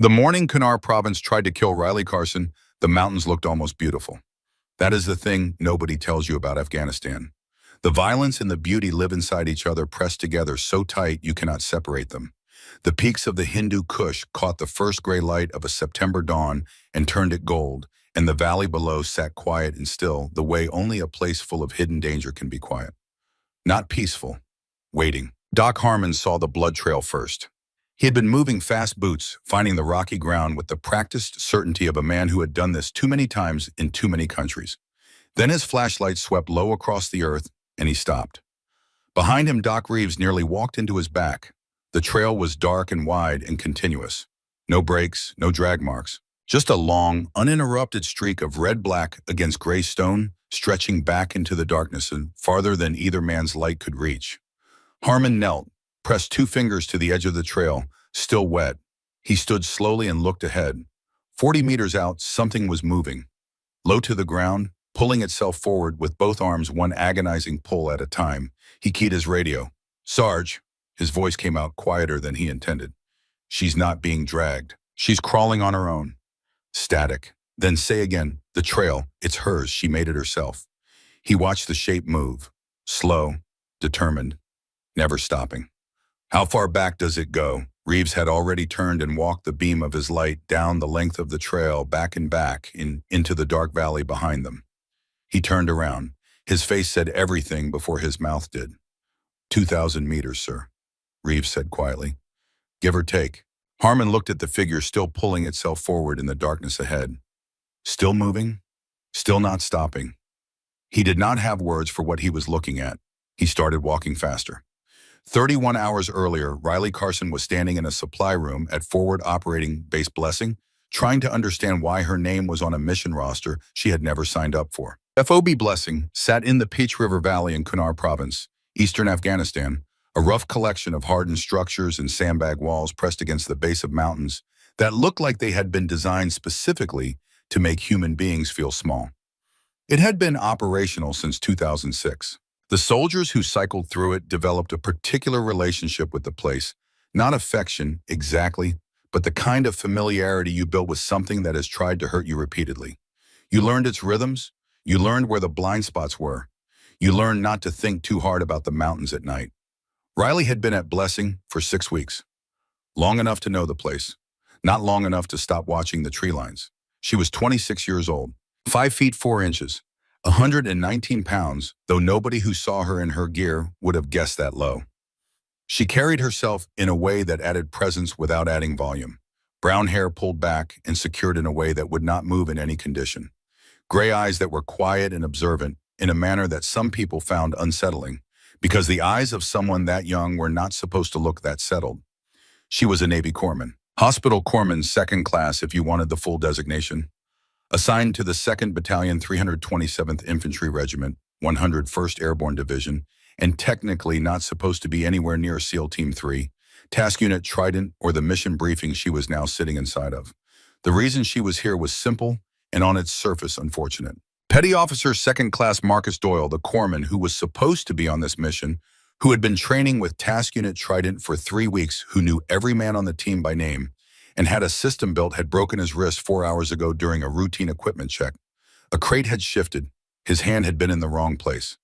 The morning Kunar province tried to kill Riley Carson, the mountains looked almost beautiful. That is the thing nobody tells you about Afghanistan. The violence and the beauty live inside each other, pressed together so tight you cannot separate them. The peaks of the Hindu Kush caught the first gray light of a September dawn and turned it gold, and the valley below sat quiet and still, the way only a place full of hidden danger can be quiet. Not peaceful, waiting. Doc Harmon saw the blood trail first. He had been moving fast boots, finding the rocky ground with the practiced certainty of a man who had done this too many times in too many countries. Then his flashlight swept low across the earth, and he stopped. Behind him, Doc Reeves nearly walked into his back. The trail was dark and wide and continuous. No breaks, no drag marks. Just a long, uninterrupted streak of red-black against gray stone, stretching back into the darkness and farther than either man's light could reach. Harmon knelt, pressed two fingers to the edge of the trail, still wet. He stood slowly and looked ahead. 40 meters out, something was moving. Low to the ground, pulling itself forward with both arms, one agonizing pull at a time. He keyed his radio. "Sarge," his voice came out quieter than he intended. "She's not being dragged. She's crawling on her own." Static. Then say again, "The trail, it's hers, she made it herself." He watched the shape move. Slow, determined, never stopping. "How far back does it go?" Reeves had already turned and walked the beam of his light down the length of the trail, back and back, into the dark valley behind them. He turned around. His face said everything before his mouth did. 2,000 meters, sir," Reeves said quietly. "Give or take." Harmon looked at the figure still pulling itself forward in the darkness ahead. Still moving, still not stopping. He did not have words for what he was looking at. He started walking faster. 31 hours earlier, Riley Carson was standing in a supply room at Forward Operating Base Blessing, trying to understand why her name was on a mission roster she had never signed up for. FOB Blessing sat in the Peach River Valley in Kunar Province, eastern Afghanistan, a rough collection of hardened structures and sandbag walls pressed against the base of mountains that looked like they had been designed specifically to make human beings feel small. It had been operational since 2006. The soldiers who cycled through it developed a particular relationship with the place, not affection exactly, but the kind of familiarity you build with something that has tried to hurt you repeatedly. You learned its rhythms. You learned where the blind spots were. You learned not to think too hard about the mountains at night. Riley had been at Blessing for 6 weeks. Long enough to know the place. Not long enough to stop watching the tree lines. She was 26 years old, 5 feet 4 inches, 119 pounds, though nobody who saw her in her gear would have guessed that low. She carried herself in a way that added presence without adding volume. Brown hair pulled back and secured in a way that would not move in any condition. Gray eyes that were quiet and observant in a manner that some people found unsettling, because the eyes of someone that young were not supposed to look that settled. She was a Navy corpsman. Hospital corpsman, second class if you wanted the full designation. Assigned to the 2nd Battalion 327th Infantry Regiment, 101st Airborne Division, and technically not supposed to be anywhere near SEAL Team 3, Task Unit Trident, or the mission briefing she was now sitting inside of. The reason she was here was simple and on its surface unfortunate. Petty Officer 2nd Class Marcus Doyle, the corpsman who was supposed to be on this mission, who had been training with Task Unit Trident for 3 weeks, who knew every man on the team by name, and had a system built, had broken his wrist 4 hours ago during a routine equipment check. A crate had shifted. His hand had been in the wrong place.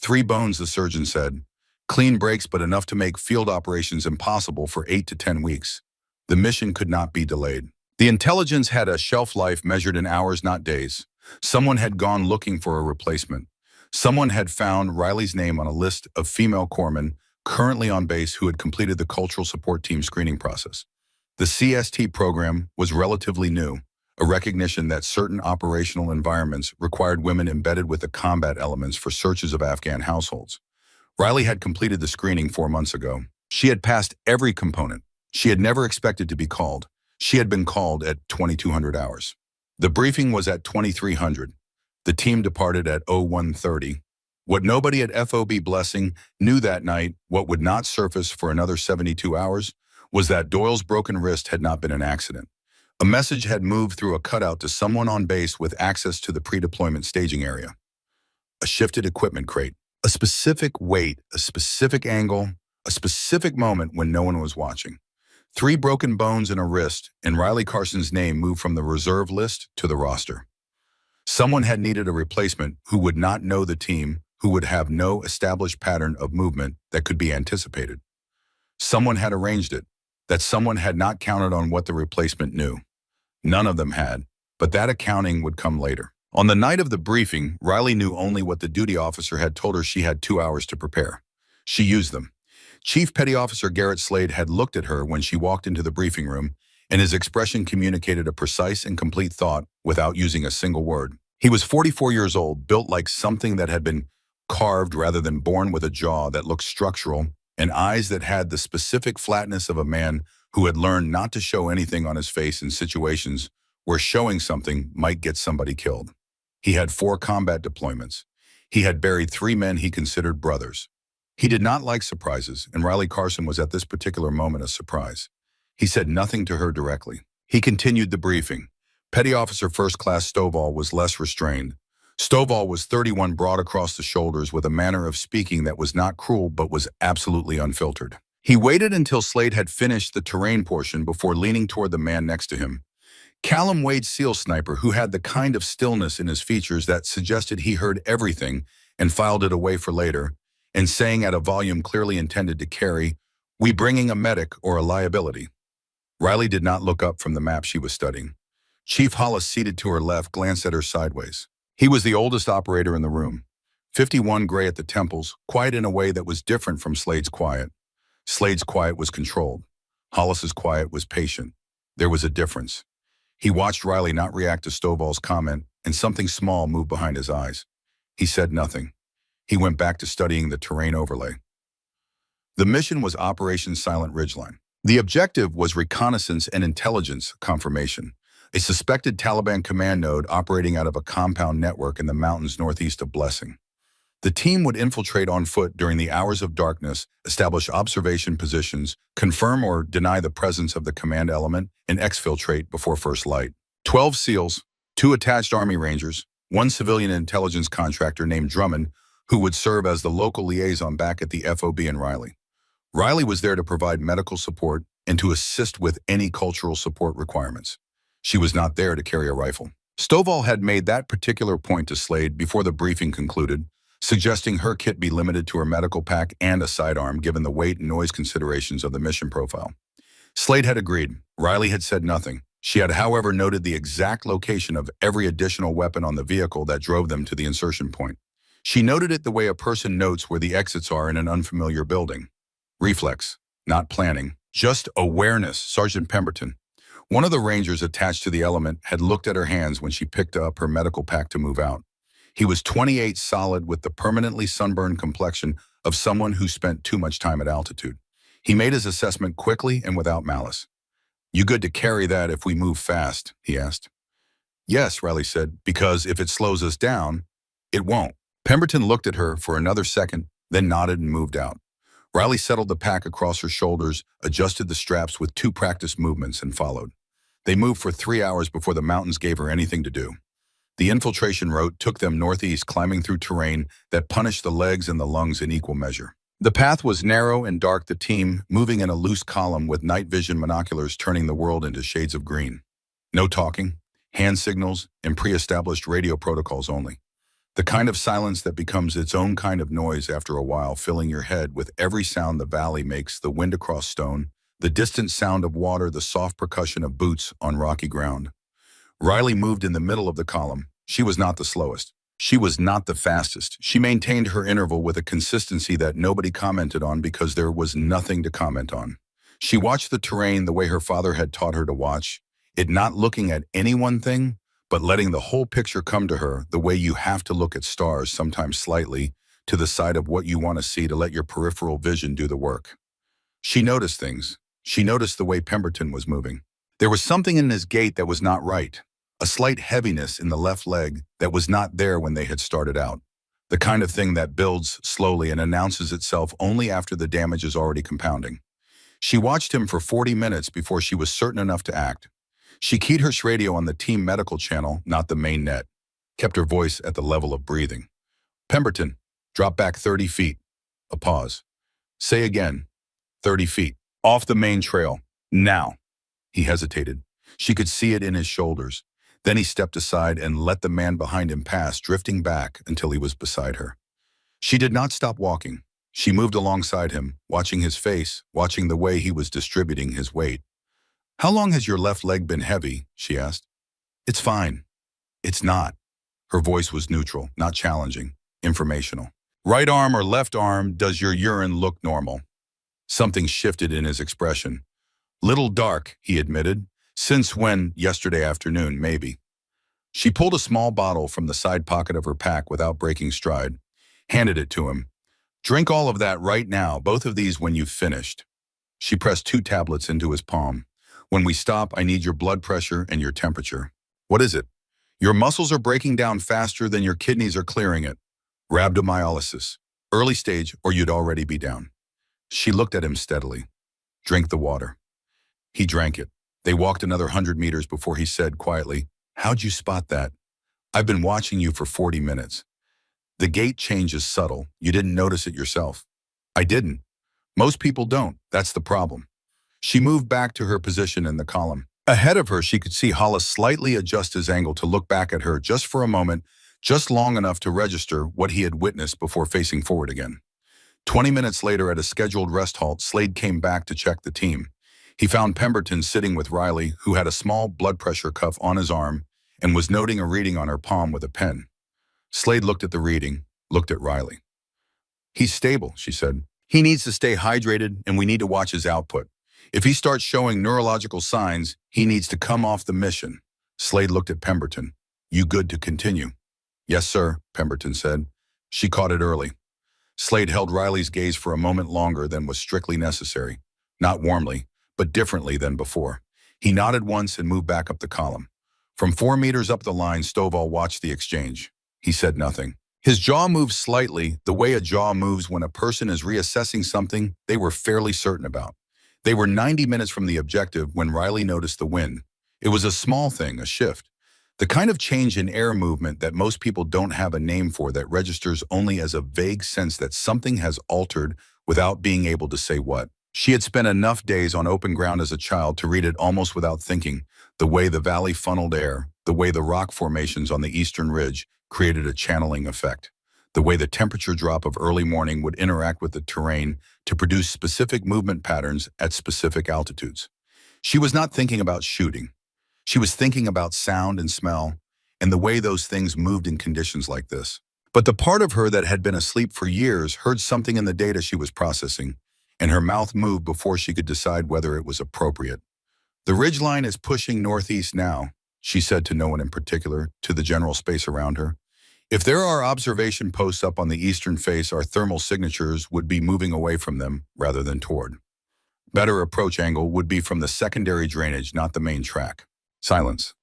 3 bones, the surgeon said. Clean breaks, but enough to make field operations impossible for 8 to 10 weeks. The mission could not be delayed. The intelligence had a shelf life measured in hours, not days. Someone had gone looking for a replacement. Someone had found Riley's name on a list of female corpsmen currently on base who had completed the cultural support team screening process. The CST program was relatively new, a recognition that certain operational environments required women embedded with the combat elements for searches of Afghan households. Riley had completed the screening 4 months ago. She had passed every component. She had never expected to be called. She had been called at 2200 hours. The briefing was at 2300. The team departed at 0130. What nobody at FOB Blessing knew that night, what would not surface for another 72 hours, was that Doyle's broken wrist had not been an accident. A message had moved through a cutout to someone on base with access to the pre-deployment staging area. A shifted equipment crate, a specific weight, a specific angle, a specific moment when no one was watching. 3 broken bones and a wrist, and Riley Carson's name moved from the reserve list to the roster. Someone had needed a replacement who would not know the team, who would have no established pattern of movement that could be anticipated. Someone had arranged it. That someone had not counted on what the replacement knew. None of them had, but that accounting would come later. On the night of the briefing, Riley knew only what the duty officer had told her. She had 2 hours to prepare. She used them. Chief Petty Officer Garrett Slade had looked at her when she walked into the briefing room, and his expression communicated a precise and complete thought without using a single word. He was 44 years old, built like something that had been carved rather than born, with a jaw that looked structural and eyes that had the specific flatness of a man who had learned not to show anything on his face in situations where showing something might get somebody killed. He had 4 combat deployments. He had buried 3 men he considered brothers. He did not like surprises, and Riley Carson was at this particular moment a surprise. He said nothing to her directly. He continued the briefing. Petty Officer First Class Stovall was less restrained. Stovall was 31, broad across the shoulders, with a manner of speaking that was not cruel but was absolutely unfiltered. He waited until Slade had finished the terrain portion before leaning toward the man next to him. Callum Wade's SEAL sniper, who had the kind of stillness in his features that suggested he heard everything and filed it away for later, and saying at a volume clearly intended to carry, "We bringing a medic or a liability?" Riley did not look up from the map she was studying. Chief Hollis, seated to her left, glanced at her sideways. He was the oldest operator in the room. 51, gray at the temples, quiet in a way that was different from Slade's quiet. Slade's quiet was controlled. Hollis's quiet was patient. There was a difference. He watched Riley not react to Stovall's comment, and something small moved behind his eyes. He said nothing. He went back to studying the terrain overlay. The mission was Operation Silent Ridgeline. The objective was reconnaissance and intelligence confirmation, a suspected Taliban command node operating out of a compound network in the mountains northeast of Blessing. The team would infiltrate on foot during the hours of darkness, establish observation positions, confirm or deny the presence of the command element, and exfiltrate before first light. 12 SEALs, 2 attached Army Rangers, 1 civilian intelligence contractor named Drummond, who would serve as the local liaison back at the FOB in Riley. Riley was there to provide medical support and to assist with any cultural support requirements. She was not there to carry a rifle. Stovall had made that particular point to Slade before the briefing concluded, suggesting her kit be limited to her medical pack and a sidearm given the weight and noise considerations of the mission profile. Slade had agreed. Riley had said nothing. She had, however, noted the exact location of every additional weapon on the vehicle that drove them to the insertion point. She noted it the way a person notes where the exits are in an unfamiliar building. Reflex, not planning, just awareness. Sergeant Pemberton, one of the Rangers attached to the element, had looked at her hands when she picked up her medical pack to move out. He was 28, solid, with the permanently sunburned complexion of someone who spent too much time at altitude. He made his assessment quickly and without malice. "You good to carry that if we move fast?" he asked. "Yes," Riley said, "because if it slows us down, it won't." Pemberton looked at her for another second, then nodded and moved out. Riley settled the pack across her shoulders, adjusted the straps with 2 practice movements, and followed. They moved for 3 hours before the mountains gave her anything to do. The infiltration route took them northeast, climbing through terrain that punished the legs and the lungs in equal measure. The path was narrow and dark, the team moving in a loose column with night vision binoculars turning the world into shades of green. No talking, hand signals, and pre-established radio protocols only. The kind of silence that becomes its own kind of noise after a while, filling your head with every sound the valley makes, the wind across stone, the distant sound of water, the soft percussion of boots on rocky ground. Riley moved in the middle of the column. She was not the slowest. She was not the fastest. She maintained her interval with a consistency that nobody commented on because there was nothing to comment on. She watched the terrain the way her father had taught her to watch, it not looking at any one thing, but letting the whole picture come to her the way you have to look at stars, sometimes slightly to the side of what you want to see, to let your peripheral vision do the work. She noticed things. She noticed the way Pemberton was moving. There was something in his gait that was not right, a slight heaviness in the left leg that was not there when they had started out, the kind of thing that builds slowly and announces itself only after the damage is already compounding. She watched him for 40 minutes before she was certain enough to act. She keyed her radio on the team medical channel, not the main net, kept her voice at the level of breathing. "Pemberton, drop back 30 feet. A pause. "Say again. 30 feet. Off the main trail. Now, he hesitated. She could see it in his shoulders. Then he stepped aside and let the man behind him pass, drifting back until he was beside her. She did not stop walking. She moved alongside him, watching his face, watching the way he was distributing his weight. "How long has your left leg been heavy?" she asked. "It's fine." "It's not." Her voice was neutral, not challenging, informational. "Right arm or left arm, does your urine look normal?" Something shifted in his expression. "Little dark," he admitted. "Since when?" "Yesterday afternoon, maybe." She pulled a small bottle from the side pocket of her pack without breaking stride, handed it to him. "Drink all of that right now, both of these when you've finished." She pressed 2 tablets into his palm. "When we stop, I need your blood pressure and your temperature." "What is it?" "Your muscles are breaking down faster than your kidneys are clearing it. Rhabdomyolysis. Early stage, or you'd already be down." She looked at him steadily. "Drink the water." He drank it. They walked another 100 meters before he said quietly, "How'd you spot that?" "I've been watching you for 40 minutes. The gait change is subtle. You didn't notice it yourself." "I didn't. Most people don't. That's the problem." She moved back to her position in the column. Ahead of her, she could see Hollis slightly adjust his angle to look back at her just for a moment, just long enough to register what he had witnessed before facing forward again. 20 minutes later, at a scheduled rest halt, Slade came back to check the team. He found Pemberton sitting with Riley, who had a small blood pressure cuff on his arm and was noting a reading on her palm with a pen. Slade looked at the reading, looked at Riley. "He's stable," she said. "He needs to stay hydrated, and we need to watch his output. If he starts showing neurological signs, he needs to come off the mission." Slade looked at Pemberton. "You good to continue?" "Yes, sir," Pemberton said. She caught it early. Slade held Riley's gaze for a moment longer than was strictly necessary. Not warmly, but differently than before. He nodded once and moved back up the column. From 4 meters up the line, Stovall watched the exchange. He said nothing. His jaw moved slightly, the way a jaw moves when a person is reassessing something they were fairly certain about. They were 90 minutes from the objective when Riley noticed the wind. It was a small thing, a shift. The kind of change in air movement that most people don't have a name for, that registers only as a vague sense that something has altered without being able to say what. She had spent enough days on open ground as a child to read it almost without thinking. The way the valley funneled air, the way the rock formations on the eastern ridge created a channeling effect, the way the temperature drop of early morning would interact with the terrain to produce specific movement patterns at specific altitudes. She was not thinking about shooting. She was thinking about sound and smell, and the way those things moved in conditions like this. But the part of her that had been asleep for years heard something in the data she was processing, and her mouth moved before she could decide whether it was appropriate. "The ridgeline is pushing northeast now," she said to no one in particular, to the general space around her. "If there are observation posts up on the eastern face, our thermal signatures would be moving away from them rather than toward. Better approach angle would be from the secondary drainage, not the main track." Silence.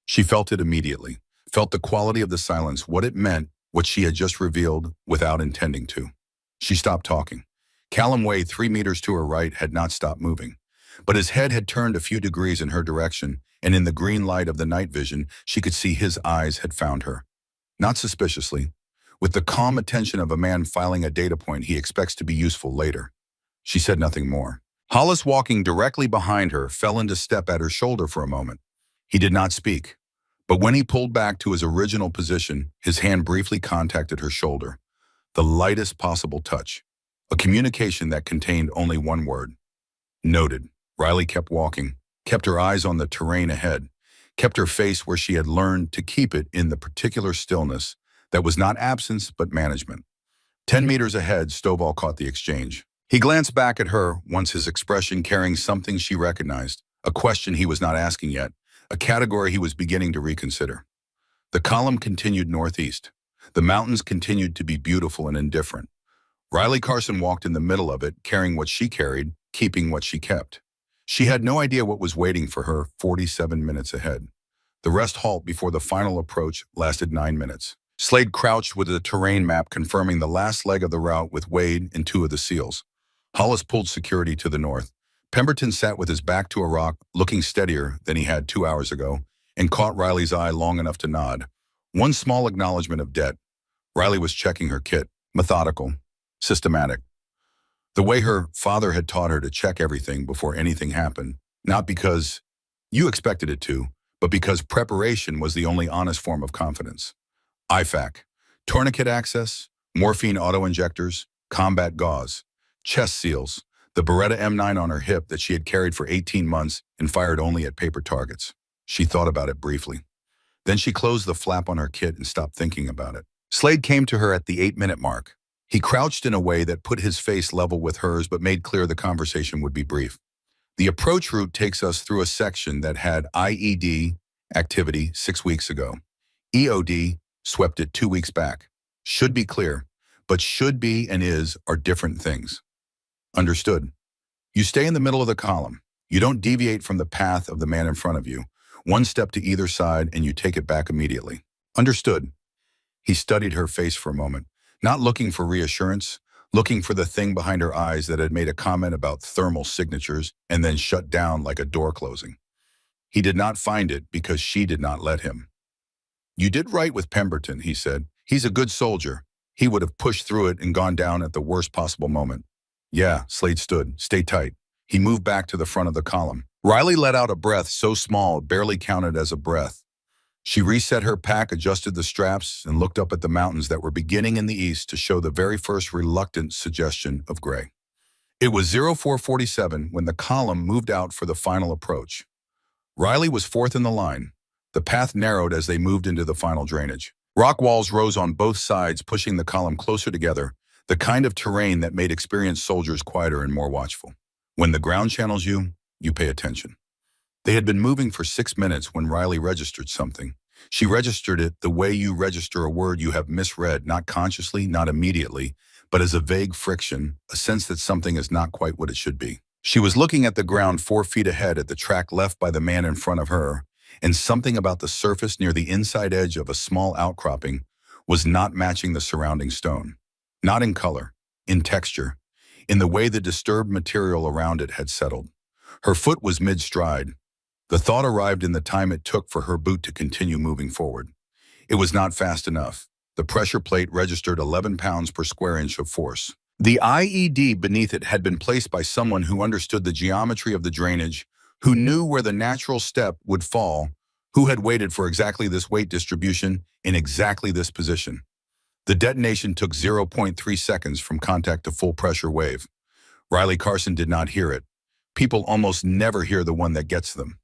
She felt it immediately, felt the quality of the silence, what it meant, what she had just revealed without intending to. She stopped talking. Callum Way, 3 meters to her right, had not stopped moving. But his head had turned a few degrees in her direction, and in the green light of the night vision, she could see his eyes had found her. Not suspiciously, with the calm attention of a man filing a data point he expects to be useful later. She said nothing more. Hollis, walking directly behind her, fell into step at her shoulder for a moment. He did not speak, but when he pulled back to his original position, his hand briefly contacted her shoulder. The lightest possible touch. A communication that contained only one word. Noted. Riley kept walking, kept her eyes on the terrain ahead, kept her face where she had learned to keep it, in the particular stillness that was not absence but management. 10 meters ahead, Stovall caught the exchange. He glanced back at her, once his expression carrying something she recognized, a question he was not asking yet, a category he was beginning to reconsider. The column continued northeast. The mountains continued to be beautiful and indifferent. Riley Carson walked in the middle of it, carrying what she carried, keeping what she kept. She had no idea what was waiting for her 47 minutes ahead. The rest halt before the final approach lasted 9 minutes. Slade crouched with the terrain map confirming the last leg of the route with Wade and 2 of the SEALs. Hollis pulled security to the north. Pemberton sat with his back to a rock, looking steadier than he had 2 hours ago, and caught Riley's eye long enough to nod. One small acknowledgement of debt. Riley was checking her kit, methodical, systematic. The way her father had taught her to check everything before anything happened, Not because you expected it to, but because preparation was the only honest form of confidence. IFAC, tourniquet access, morphine auto-injectors, combat gauze, chest seals, the Beretta M9 on her hip that she had carried for 18 months and fired only at paper targets. She thought about it briefly. Then she closed the flap on her kit and stopped thinking about it. Slade came to her at the 8-minute mark. He crouched in a way that put his face level with hers but made clear the conversation would be brief. The approach route takes us through a section that had IED activity 6 weeks ago. EOD swept it 2 weeks back. Should be clear, but should be and is are different things. Understood. You stay in the middle of the column. You don't deviate from the path of the man in front of you. One step to either side and you take it back immediately. Understood. He studied her face for a moment, not looking for reassurance, looking for the thing behind her eyes that had made a comment about thermal signatures and then shut down like a door closing. He did not find it because she did not let him. You did right with Pemberton, he said. He's a good soldier. He would have pushed through it and gone down at the worst possible moment. Yeah, Slade stood. Stay tight. He moved back to the front of the column. Riley let out a breath so small it barely counted as a breath. She reset her pack, adjusted the straps, and looked up at the mountains that were beginning in the east to show the very first reluctant suggestion of gray. It was 0447 when the column moved out for the final approach. Riley was fourth in the line. The path narrowed as they moved into the final drainage. Rock walls rose on both sides, pushing the column closer together, the kind of terrain that made experienced soldiers quieter and more watchful. When the ground channels you, you pay attention. They had been moving for 6 minutes when Riley registered something. She registered it the way you register a word you have misread, not consciously, not immediately, but as a vague friction, a sense that something is not quite what it should be. She was looking at the ground 4 feet ahead at the track left by the man in front of her, and something about the surface near the inside edge of a small outcropping was not matching the surrounding stone. Not in color, in texture, in the way the disturbed material around it had settled. Her foot was mid-stride. The thought arrived in the time it took for her boot to continue moving forward. It was not fast enough. The pressure plate registered 11 pounds per square inch of force. The IED beneath it had been placed by someone who understood the geometry of the drainage, who knew where the natural step would fall, who had waited for exactly this weight distribution in exactly this position. The detonation took 0.3 seconds from contact to full pressure wave. Riley Carson did not hear it. People almost never hear the one that gets them.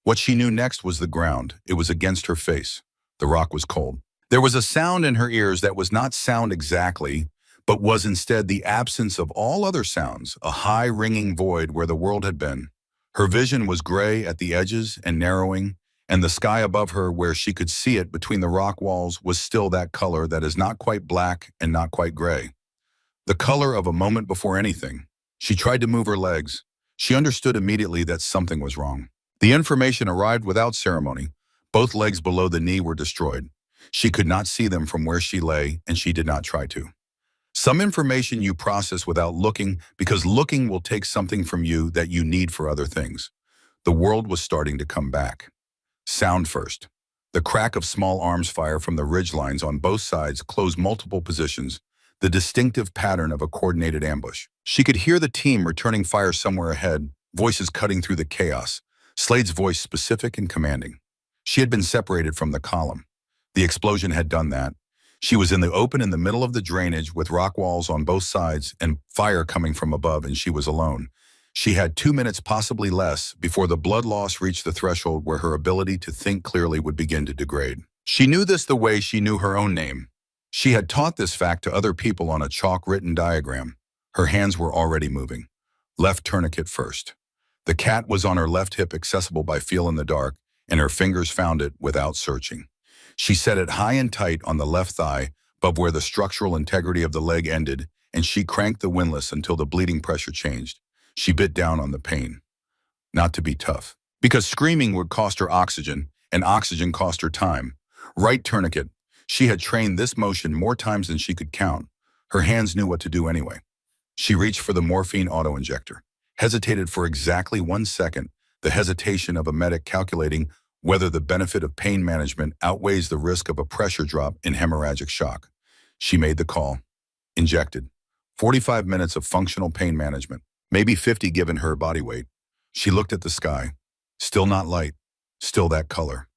What she knew next was the ground. It was against her face. The rock was cold. There was a sound in her ears that was not sound exactly, but was instead the absence of all other sounds, a high ringing void where the world had been. Her vision was gray at the edges and narrowing, and the sky above her where she could see it between the rock walls was still that color that is not quite black and not quite gray. The color of a moment before anything. She tried to move her legs. She understood immediately that something was wrong. The information arrived without ceremony. Both legs below the knee were destroyed. She could not see them from where she lay, and she did not try to. Some information you process without looking, because looking will take something from you that you need for other things. The world was starting to come back. Sound first. The crack of small arms fire from the ridgelines on both sides closed multiple positions, the distinctive pattern of a coordinated ambush. She could hear the team returning fire somewhere ahead, voices cutting through the chaos. Slade's voice specific and commanding. She had been separated from the column. The explosion had done that. She was in the open in the middle of the drainage with rock walls on both sides and fire coming from above, and she was alone. She had 2 minutes, possibly less, before the blood loss reached the threshold where her ability to think clearly would begin to degrade. She knew this the way she knew her own name. She had taught this fact to other people on a chalk-written diagram. Her hands were already moving. Left tourniquet first. The cat was on her left hip, accessible by feel in the dark, and her fingers found it without searching. She set it high and tight on the left thigh, above where the structural integrity of the leg ended, and she cranked the windlass until the bleeding pressure changed. She bit down on the pain. Not to be tough, because screaming would cost her oxygen, and oxygen cost her time. Right tourniquet. She had trained this motion more times than she could count. Her hands knew what to do anyway. She reached for the morphine auto-injector. Hesitated for exactly 1 second, the hesitation of a medic calculating whether the benefit of pain management outweighs the risk of a pressure drop in hemorrhagic shock. She made the call. Injected. 45 minutes of functional pain management, maybe 50 given her body weight. She looked at the sky. Still not light. Still that color.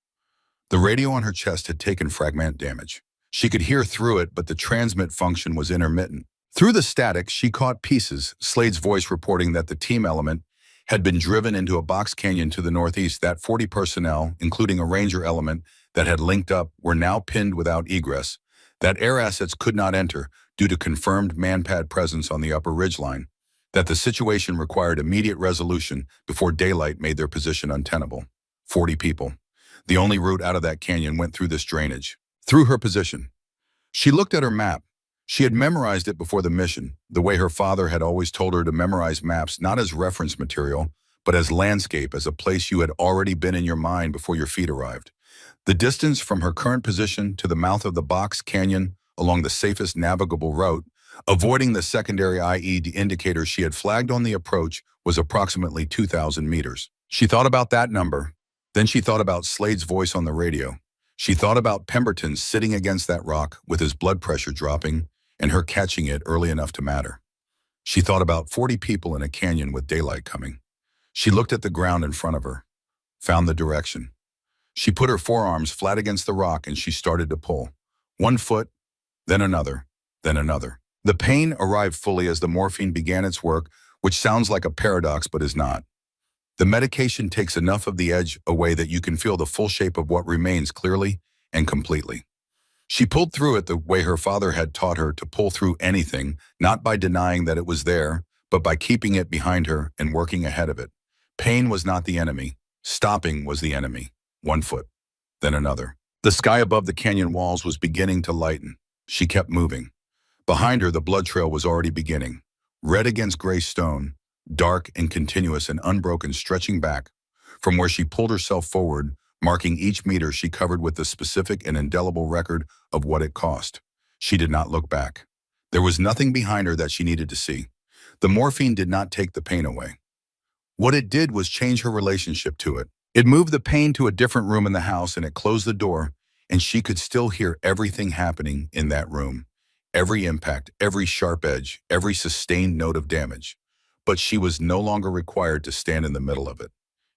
The radio on her chest had taken fragment damage. She could hear through it, but the transmit function was intermittent. Through the static, she caught pieces, Slade's voice reporting that the team element had been driven into a box canyon to the northeast, that 40 personnel, including a ranger element that had linked up, were now pinned without egress, that air assets could not enter due to confirmed manpad presence on the upper ridgeline, that the situation required immediate resolution before daylight made their position untenable. 40 people. The only route out of that canyon went through this drainage. Through her position. She looked at her map. She had memorized it before the mission, the way her father had always told her to memorize maps not as reference material, but as landscape, as a place you had already been in your mind before your feet arrived. The distance from her current position to the mouth of the box canyon along the safest navigable route, avoiding the secondary IED indicators she had flagged on the approach, was approximately 2,000 meters. She thought about that number. Then she thought about Slade's voice on the radio. She thought about Pemberton sitting against that rock with his blood pressure dropping and her catching it early enough to matter. She thought about 40 people in a canyon with daylight coming. She looked at the ground in front of her, found the direction. She put her forearms flat against the rock and she started to pull. One foot, then another, then another. The pain arrived fully as the morphine began its work, which sounds like a paradox but is not. The medication takes enough of the edge away that you can feel the full shape of what remains clearly and completely. She pulled through it the way her father had taught her to pull through anything, not by denying that it was there, but by keeping it behind her and working ahead of it. Pain was not the enemy. Stopping was the enemy. One foot, then another. The sky above the canyon walls was beginning to lighten. She kept moving. Behind her, the blood trail was already beginning. Red against gray stone, dark and continuous and unbroken, stretching back from where she pulled herself forward, marking each meter she covered with the specific and indelible record of what it cost. She did not look back. There was nothing behind her that she needed to see. The morphine did not take the pain away. What it did was change her relationship to it. It moved the pain to a different room in the house and it closed the door, and she could still hear everything happening in that room. Every impact, every sharp edge, every sustained note of damage. But she was no longer required to stand in the middle of it.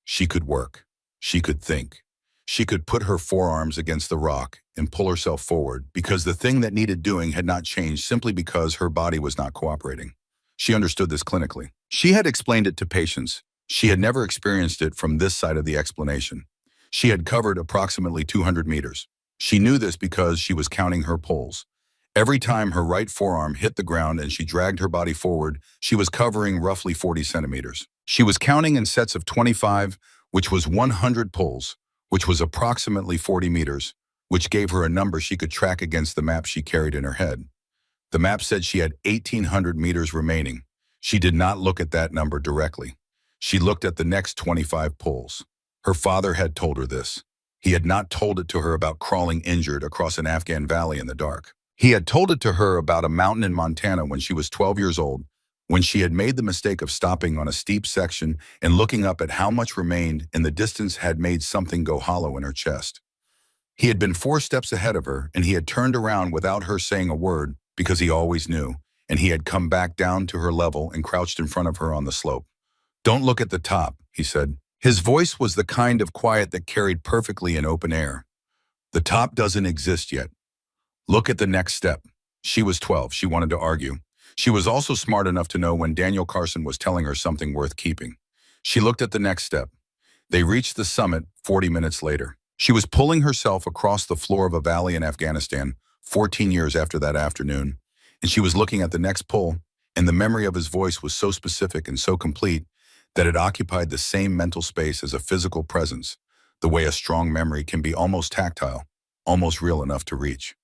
She could work. She could think. She could put her forearms against the rock and pull herself forward because the thing that needed doing had not changed simply because her body was not cooperating. She understood this clinically. She had explained it to patients. She had never experienced it from this side of the explanation. She had covered approximately 200 meters. She knew this because she was counting her pulls. Every time her right forearm hit the ground and she dragged her body forward, she was covering roughly 40 centimeters. She was counting in sets of 25, which was 100 pulls, which was approximately 40 meters, which gave her a number she could track against the map she carried in her head. The map said she had 1,800 meters remaining. She did not look at that number directly. She looked at the next 25 pulls. Her father had told her this. He had not told it to her about crawling injured across an Afghan valley in the dark. He had told it to her about a mountain in Montana when she was 12 years old, when she had made the mistake of stopping on a steep section and looking up at how much remained, and the distance had made something go hollow in her chest. He had been 4 steps ahead of her, and he had turned around without her saying a word because he always knew, and he had come back down to her level and crouched in front of her on the slope. "Don't look at the top," he said. His voice was the kind of quiet that carried perfectly in open air. "The top doesn't exist yet. Look at the next step." She was 12. She wanted to argue. She was also smart enough to know when Daniel Carson was telling her something worth keeping. She looked at the next step. They reached the summit 40 minutes later. She was pulling herself across the floor of a valley in Afghanistan 14 years after that afternoon, and she was looking at the next pull, and the memory of his voice was so specific and so complete that it occupied the same mental space as a physical presence, the way a strong memory can be almost tactile, almost real enough to reach.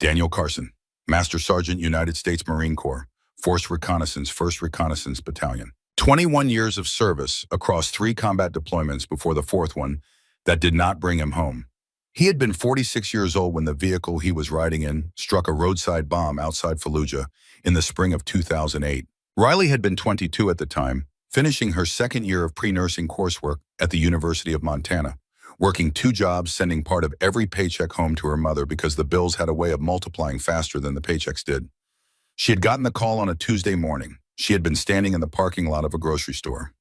Daniel Carson, Master Sergeant, United States Marine Corps, Force Reconnaissance, 1st Reconnaissance Battalion. 21 years of service across 3 combat deployments before the 4th one that did not bring him home. He had been 46 years old when the vehicle he was riding in struck a roadside bomb outside Fallujah in the spring of 2008. Riley had been 22 at the time, finishing her 2nd year of pre-nursing coursework at the University of Montana, working 2 jobs, sending part of every paycheck home to her mother because the bills had a way of multiplying faster than the paychecks did. She had gotten the call on a Tuesday morning. She had been standing in the parking lot of a grocery store.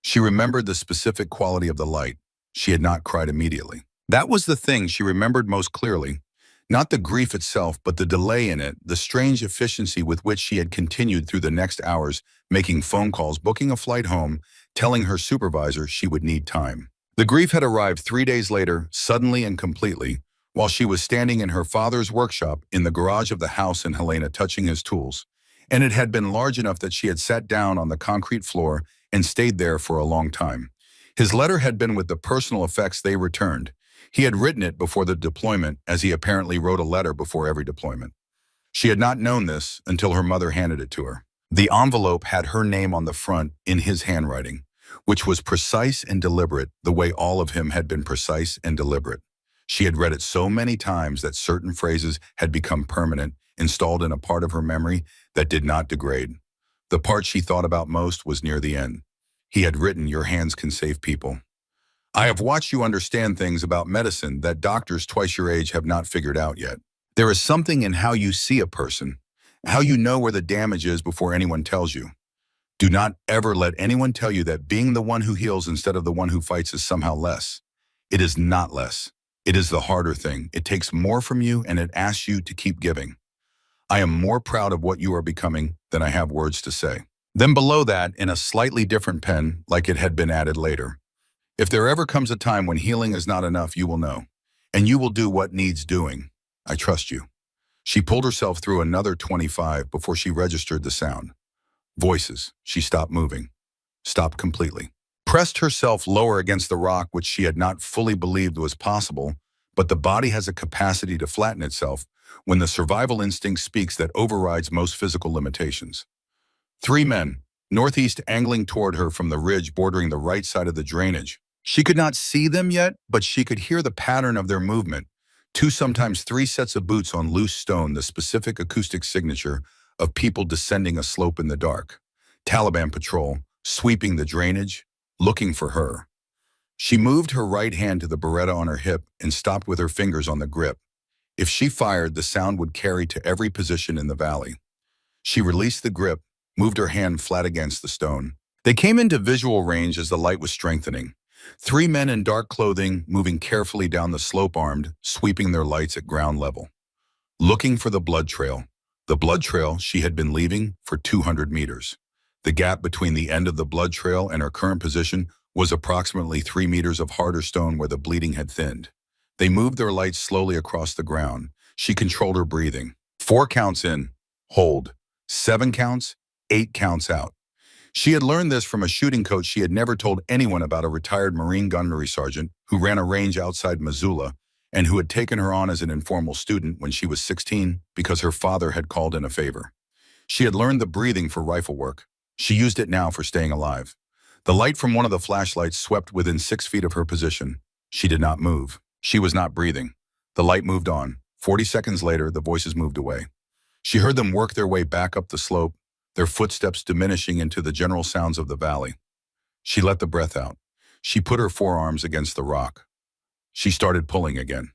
She remembered the specific quality of the light. She had not cried immediately. That was the thing she remembered most clearly. Not the grief itself, but the delay in it, the strange efficiency with which she had continued through the next hours, making phone calls, booking a flight home, telling her supervisor she would need time. The grief had arrived 3 days later, suddenly and completely, while she was standing in her father's workshop in the garage of the house in Helena touching his tools. And it had been large enough that she had sat down on the concrete floor and stayed there for a long time. His letter had been with the personal effects they returned. He had written it before the deployment, as he apparently wrote a letter before every deployment. She had not known this until her mother handed it to her. The envelope had her name on the front in his handwriting, which was precise and deliberate, the way all of him had been precise and deliberate. She had read it so many times that certain phrases had become permanent, installed in a part of her memory that did not degrade. The part she thought about most was near the end. He had written, "Your hands can save people. I have watched you understand things about medicine that doctors twice your age have not figured out yet. There is something in how you see a person, how you know where the damage is before anyone tells you. Do not ever let anyone tell you that being the one who heals instead of the one who fights is somehow less. It is not less. It is the harder thing. It takes more from you and it asks you to keep giving. I am more proud of what you are becoming than I have words to say." Then below that, in a slightly different pen, like it had been added later, "If there ever comes a time when healing is not enough, you will know. And you will do what needs doing. I trust you." She pulled herself through another 25 before she registered the sound. Voices. She stopped moving. Stopped completely. Pressed herself lower against the rock, which she had not fully believed was possible, but the body has a capacity to flatten itself when the survival instinct speaks that overrides most physical limitations. 3 men, northeast, angling toward her from the ridge bordering the right side of the drainage. She could not see them yet, but she could hear the pattern of their movement. 2, sometimes 3 sets of boots on loose stone, the specific acoustic signature of people descending a slope in the dark. Taliban patrol, sweeping the drainage, looking for her. She moved her right hand to the Beretta on her hip and stopped with her fingers on the grip. If she fired, the sound would carry to every position in the valley. She released the grip, moved her hand flat against the stone. They came into visual range as the light was strengthening. 3 men in dark clothing, moving carefully down the slope, armed, sweeping their lights at ground level. Looking for the blood trail. The blood trail she had been leaving for 200 meters. The gap between the end of the blood trail and her current position was approximately 3 meters of harder stone where the bleeding had thinned. They moved their lights slowly across the ground. She controlled her breathing. 4 counts in. Hold. 7 counts. 8 counts out. She had learned this from a shooting coach. She had never told anyone about a retired Marine gunnery sergeant who ran a range outside Missoula and who had taken her on as an informal student when she was 16 because her father had called in a favor. She had learned the breathing for rifle work. She used it now for staying alive. The light from one of the flashlights swept within 6 feet of her position. She did not move. She was not breathing. The light moved on. 40 seconds later, the voices moved away. She heard them work their way back up the slope, their footsteps diminishing into the general sounds of the valley. She let the breath out. She put her forearms against the rock. She started pulling again.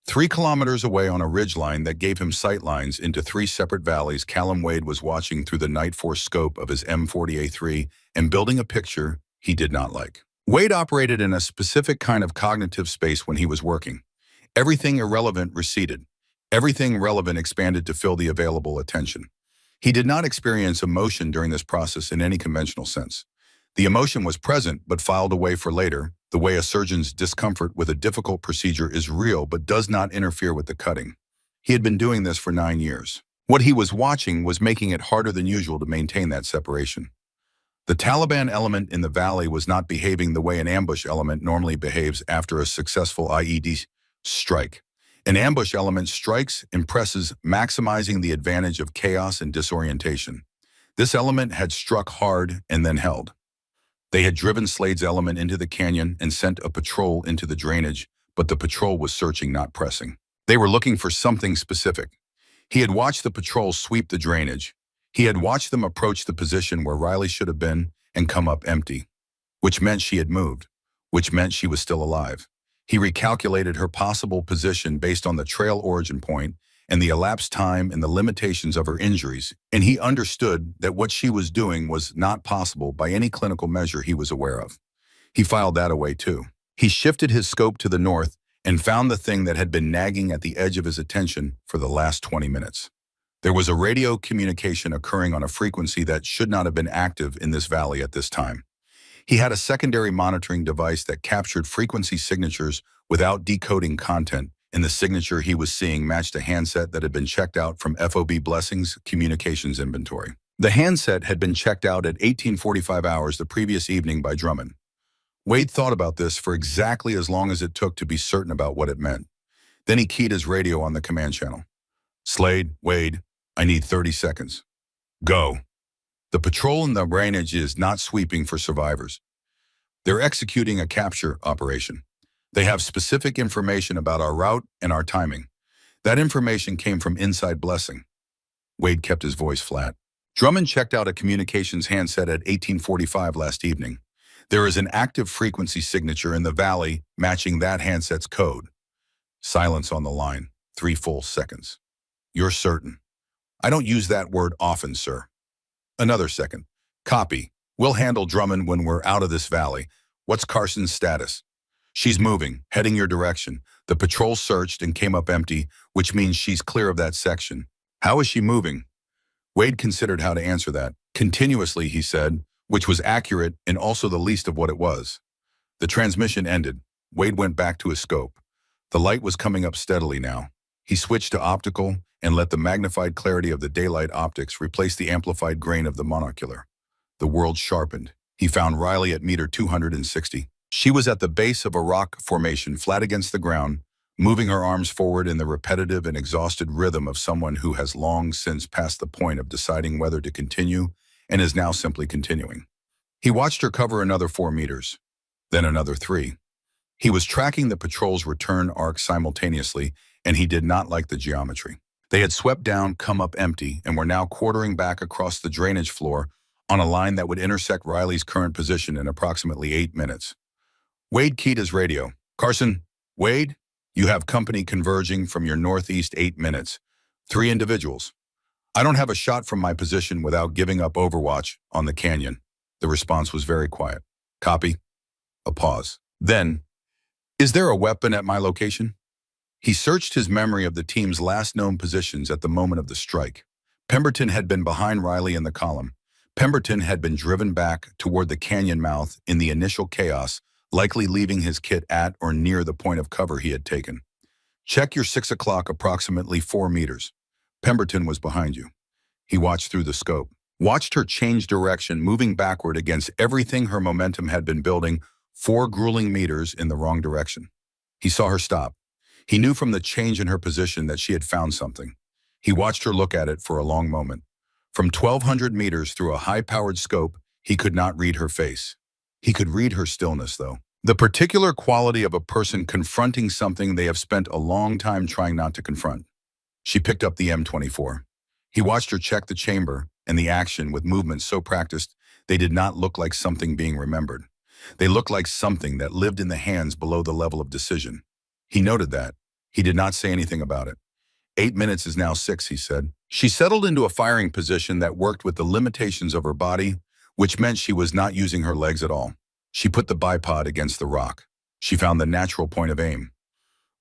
3 kilometers away on a ridgeline that gave him sight lines into 3 separate valleys, Callum Wade was watching through the night force scope of his M40A3 and building a picture he did not like. Wade operated in a specific kind of cognitive space when he was working. Everything irrelevant receded. Everything relevant expanded to fill the available attention. He did not experience emotion during this process in any conventional sense. The emotion was present but filed away for later, the way a surgeon's discomfort with a difficult procedure is real but does not interfere with the cutting. He had been doing this for 9 years. What he was watching was making it harder than usual to maintain that separation. The Taliban element in the valley was not behaving the way an ambush element normally behaves after a successful IED strike. An ambush element strikes, impresses, maximizing the advantage of chaos and disorientation. This element had struck hard and then held. They had driven Slade's element into the canyon and sent a patrol into the drainage, but the patrol was searching, not pressing. They were looking for something specific. He had watched the patrol sweep the drainage. He had watched them approach the position where Riley should have been and come up empty, which meant she had moved, which meant she was still alive. He recalculated her possible position based on the trail origin point and the elapsed time and the limitations of her injuries, and he understood that what she was doing was not possible by any clinical measure he was aware of. He filed that away too. He shifted his scope to the north and found the thing that had been nagging at the edge of his attention for the last 20 minutes. There was a radio communication occurring on a frequency that should not have been active in this valley at this time. He had a secondary monitoring device that captured frequency signatures without decoding content, and the signature he was seeing matched a handset that had been checked out from FOB Blessing's communications inventory. The handset had been checked out at 1845 hours the previous evening by Drummond. Wade thought about this for exactly as long as it took to be certain about what it meant. Then he keyed his radio on the command channel. Slade, Wade, I need 30 seconds. Go. The patrol in the range is not sweeping for survivors. They're executing a capture operation. They have specific information about our route and our timing. That information came from inside Blessing. Wade kept his voice flat. Drummond checked out a communications handset at 1845 last evening. There is an active frequency signature in the valley matching that handset's code. Silence on the line. 3 full seconds. You're certain? I don't use that word often, sir. Another second. Copy. We'll handle Drummond when we're out of this valley. What's Carson's status? She's moving, heading your direction. The patrol searched and came up empty, which means she's clear of that section. How is she moving? Wade considered how to answer that. Continuously, he said, which was accurate and also the least of what it was. The transmission ended. Wade went back to his scope. The light was coming up steadily now. He switched to optical and let the magnified clarity of the daylight optics replace the amplified grain of the monocular. The world sharpened. He found Riley at meter 260. She was at the base of a rock formation flat against the ground, moving her arms forward in the repetitive and exhausted rhythm of someone who has long since passed the point of deciding whether to continue and is now simply continuing. He watched her cover another 4 meters, then another 3. He was tracking the patrol's return arc simultaneously, and he did not like the geometry. They had swept down, come up empty, and were now quartering back across the drainage floor on a line that would intersect Riley's current position in approximately 8 minutes. Wade keyed his radio. Carson, Wade, you have company converging from your northeast 8 minutes. 3 individuals. I don't have a shot from my position without giving up overwatch on the canyon. The response was very quiet. Copy. A pause. Then, is there a weapon at my location? He searched his memory of the team's last known positions at the moment of the strike. Pemberton had been behind Riley in the column. Pemberton had been driven back toward the canyon mouth in the initial chaos, likely leaving his kit at or near the point of cover he had taken. Check your 6 o'clock approximately 4 meters. Pemberton was behind you. He watched through the scope, watched her change direction, moving backward against everything her momentum had been building 4 grueling meters in the wrong direction. He saw her stop. He knew from the change in her position that she had found something. He watched her look at it for a long moment. From 1,200 meters through a high-powered scope, he could not read her face. He could read her stillness, though. The particular quality of a person confronting something they have spent a long time trying not to confront. She picked up the M24. He watched her check the chamber and the action with movements so practiced they did not look like something being remembered. They looked like something that lived in the hands below the level of decision. He noted that. He did not say anything about it. 8 minutes is now 6, he said. She settled into a firing position that worked with the limitations of her body, which meant she was not using her legs at all. She put the bipod against the rock. She found the natural point of aim.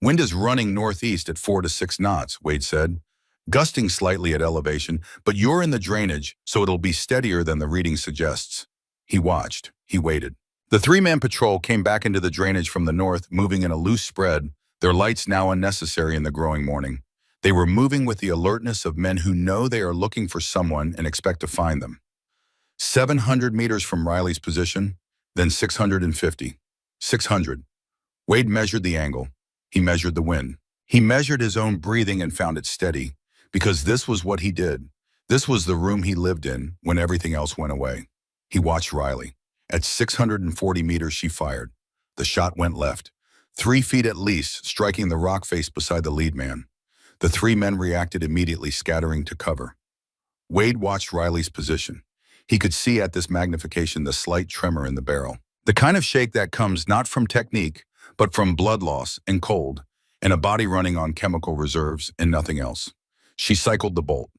Wind is running northeast at 4 to 6 knots, Wade said, gusting slightly at elevation, but you're in the drainage, so it'll be steadier than the reading suggests. He watched. He waited. The 3-man patrol came back into the drainage from the north, moving in a loose spread, their lights now unnecessary in the growing morning. They were moving with the alertness of men who know they are looking for someone and expect to find them. 700 meters from Riley's position, then 650. 600. Wade measured the angle. He measured the wind. He measured his own breathing and found it steady, because this was what he did. This was the room he lived in when everything else went away. He watched Riley. At 640 meters, she fired. The shot went left, 3 feet at least, striking the rock face beside the lead man. The 3 men reacted immediately, scattering to cover. Wade watched Riley's position. He could see at this magnification the slight tremor in the barrel. The kind of shake that comes not from technique, but from blood loss and cold, and a body running on chemical reserves and nothing else. She cycled the bolt.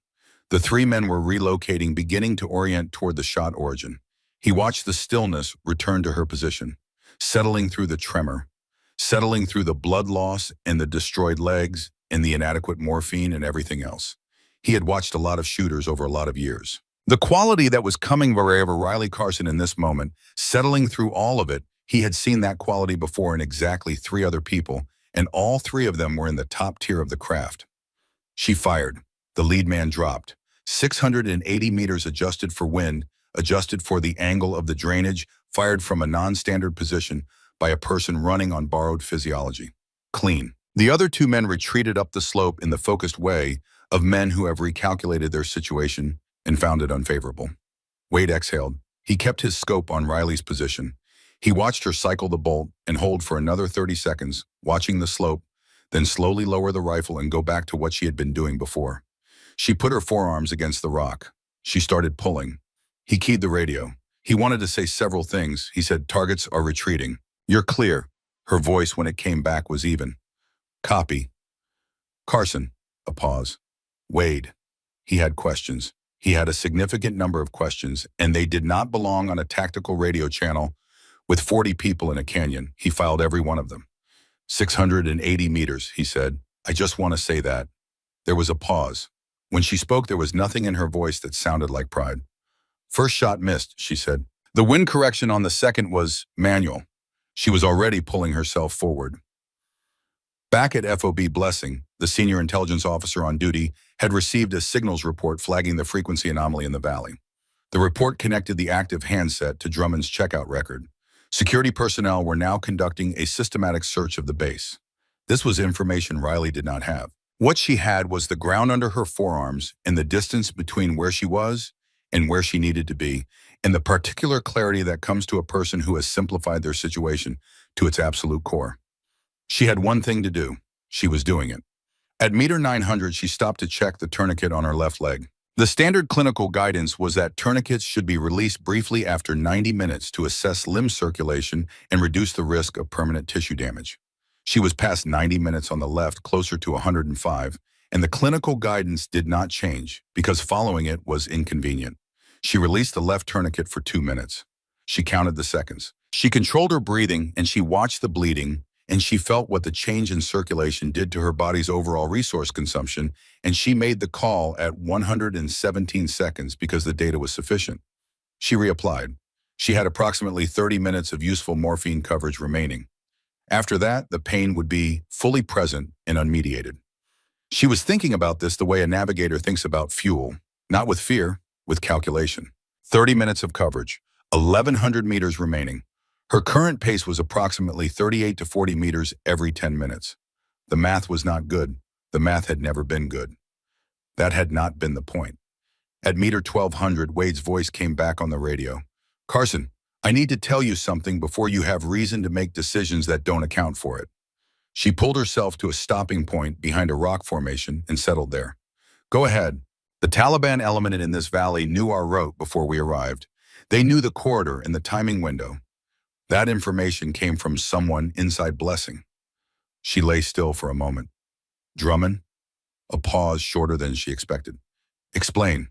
The three men were relocating, beginning to orient toward the shot origin. He watched the stillness return to her position, settling through the tremor, settling through the blood loss and the destroyed legs and the inadequate morphine and everything else. He had watched a lot of shooters over a lot of years. The quality that was coming over Riley Carson in this moment, settling through all of it, he had seen that quality before in exactly three other people, and all three of them were in the top tier of the craft. She fired. The lead man dropped. 680 meters adjusted for wind, adjusted for the angle of the drainage, fired from a non-standard position by a person running on borrowed physiology. Clean. The other two men retreated up the slope in the focused way of men who have recalculated their situation and found it unfavorable. Wade exhaled. He kept his scope on Riley's position. He watched her cycle the bolt and hold for another 30 seconds, watching the slope, then slowly lower the rifle and go back to what she had been doing before. She put her forearms against the rock. She started pulling. He keyed the radio. He wanted to say several things. He said, "Targets are retreating. You're clear." Her voice, when it came back, was even. "Copy." "Carson." A pause. "Wade." He had questions. He had a significant number of questions, and they did not belong on a tactical radio channel with 40 people in a canyon. He filed every one of them. 680 meters, he said. "I just want to say that." There was a pause. When she spoke, there was nothing in her voice that sounded like pride. "First shot missed," she said. The wind correction on the second was manual. She was already pulling herself forward. Back at FOB Blessing, the senior intelligence officer on duty had received a signals report flagging the frequency anomaly in the valley. The report connected the active handset to Drummond's checkout record. Security personnel were now conducting a systematic search of the base. This was information Riley did not have. What she had was the ground under her forearms and the distance between where she was and where she needed to be, and the particular clarity that comes to a person who has simplified their situation to its absolute core. She had one thing to do. She was doing it. At meter 900, she stopped to check the tourniquet on her left leg. The standard clinical guidance was that tourniquets should be released briefly after 90 minutes to assess limb circulation and reduce the risk of permanent tissue damage. She was past 90 minutes on the left, closer to 105, and the clinical guidance did not change because following it was inconvenient. She released the left tourniquet for 2 minutes. She counted the seconds. She controlled her breathing and she watched the bleeding, and she felt what the change in circulation did to her body's overall resource consumption, and she made the call at 117 seconds because the data was sufficient. She reapplied. She had approximately 30 minutes of useful morphine coverage remaining. After that, the pain would be fully present and unmediated. She was thinking about this the way a navigator thinks about fuel, not with fear, with calculation. 30 minutes of coverage, 1,100 meters remaining. Her current pace was approximately 38 to 40 meters every 10 minutes. The math was not good. The math had never been good. That had not been the point. At meter 1,200, Wade's voice came back on the radio. "Carson, I need to tell you something before you have reason to make decisions that don't account for it." She pulled herself to a stopping point behind a rock formation and settled there. "Go ahead." The Taliban element in this valley knew our route before we arrived. They knew the corridor and the timing window. That information came from someone inside Blessing. She lay still for a moment. "Drummond?" A pause shorter than she expected. "Explain."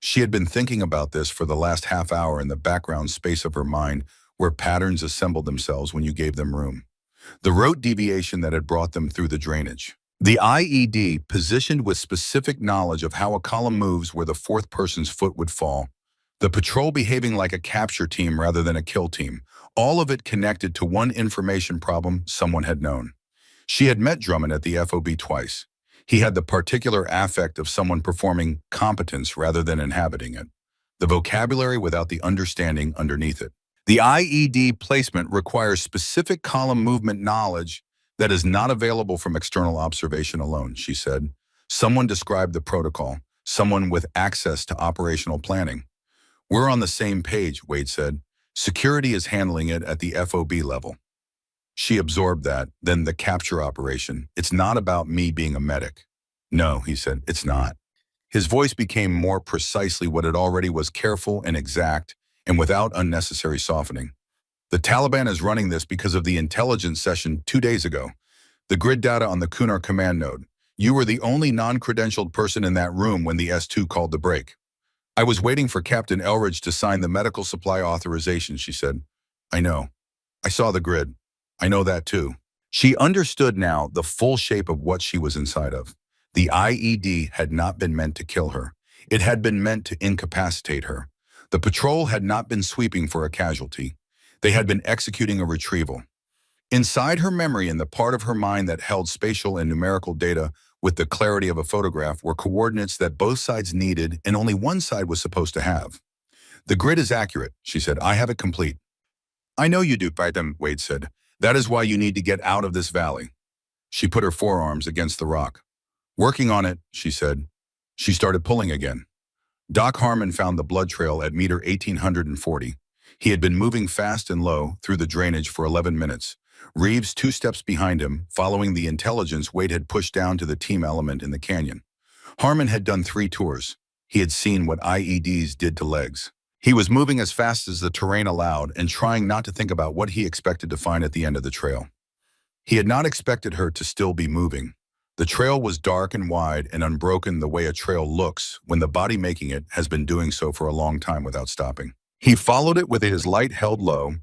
She had been thinking about this for the last half hour in the background space of her mind, where patterns assembled themselves when you gave them room. The rote deviation that had brought them through the drainage. The IED, positioned with specific knowledge of how a column moves where the fourth person's foot would fall. The patrol behaving like a capture team rather than a kill team. All of it connected to one information problem someone had known. She had met Drummond at the FOB twice. He had the particular affect of someone performing competence rather than inhabiting it. The vocabulary without the understanding underneath it. The IED placement requires specific column movement knowledge that is not available from external observation alone, she said. Someone described the protocol, someone with access to operational planning. "We're on the same page," Wade said. "Security is handling it at the FOB level." She absorbed that, then the capture operation. "It's not about me being a medic." "No," he said, "it's not." His voice became more precisely what it already was, careful and exact, and without unnecessary softening. "The Taliban is running this because of the intelligence session 2 days ago. The grid data on the Kunar command node. You were the only non-credentialed person in that room when the S2 called the break. I was waiting for Captain Elridge to sign the medical supply authorization, she said. I know. I saw the grid. I know that too. She understood now the full shape of what she was inside of. The IED had not been meant to kill her. It had been meant to incapacitate her. The patrol had not been sweeping for a casualty. They had been executing a retrieval. Inside her memory and the part of her mind that held spatial and numerical data with the clarity of a photograph were coordinates that both sides needed and only one side was supposed to have. The grid is accurate, she said. I have it complete. I know you do, Python, Wade said. That is why you need to get out of this valley. She put her forearms against the rock. Working on it, she said. She started pulling again. Doc Harmon found the blood trail at meter 1840. He had been moving fast and low through the drainage for 11 minutes. Reeves 2 steps behind him, following the intelligence Wade had pushed down to the team element in the canyon. Harmon had done 3 tours. He had seen what IEDs did to legs. He was moving as fast as the terrain allowed and trying not to think about what he expected to find at the end of the trail. He had not expected her to still be moving. The trail was dark and wide and unbroken the way a trail looks when the body making it has been doing so for a long time without stopping. He followed it with his light held low,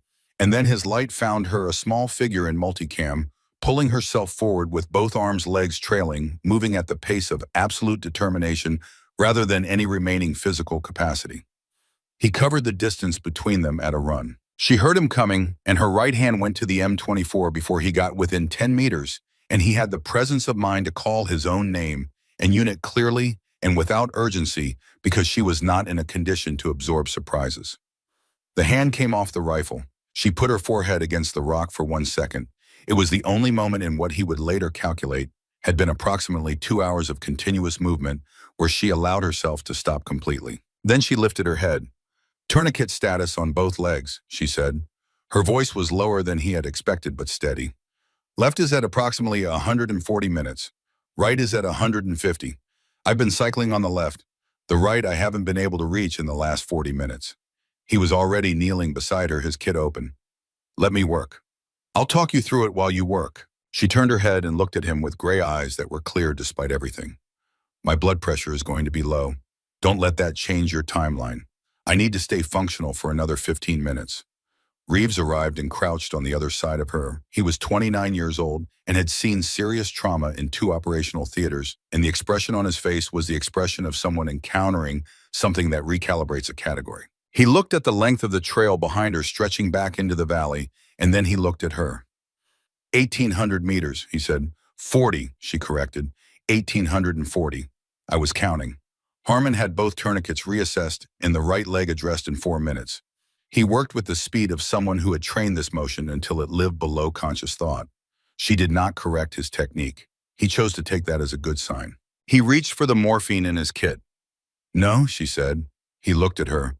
and then his light found her a small figure in multicam, pulling herself forward with both arms, legs trailing, moving at the pace of absolute determination rather than any remaining physical capacity. He covered the distance between them at a run. She heard him coming, and her right hand went to the M24 before he got within 10 meters, and he had the presence of mind to call his own name and unit clearly and without urgency because she was not in a condition to absorb surprises. The hand came off the rifle. She put her forehead against the rock for 1 second. It was the only moment in what he would later calculate had been approximately 2 hours of continuous movement where she allowed herself to stop completely. Then she lifted her head. Tourniquet status on both legs, she said. Her voice was lower than he had expected but steady. Left is at approximately 140 minutes. Right is at 150. I've been cycling on the left. The right I haven't been able to reach in the last 40 minutes. He was already kneeling beside her, his kit open. Let me work. I'll talk you through it while you work. She turned her head and looked at him with gray eyes that were clear despite everything. My blood pressure is going to be low. Don't let that change your timeline. I need to stay functional for another 15 minutes. Reeves arrived and crouched on the other side of her. He was 29 years old and had seen serious trauma in 2 operational theaters, and the expression on his face was the expression of someone encountering something that recalibrates a category. He looked at the length of the trail behind her stretching back into the valley, and then he looked at her. 1,800 meters, he said. 40, she corrected. 1,840. I was counting. Harmon had both tourniquets reassessed and the right leg addressed in 4 minutes. He worked with the speed of someone who had trained this motion until it lived below conscious thought. She did not correct his technique. He chose to take that as a good sign. He reached for the morphine in his kit. No, she said. He looked at her.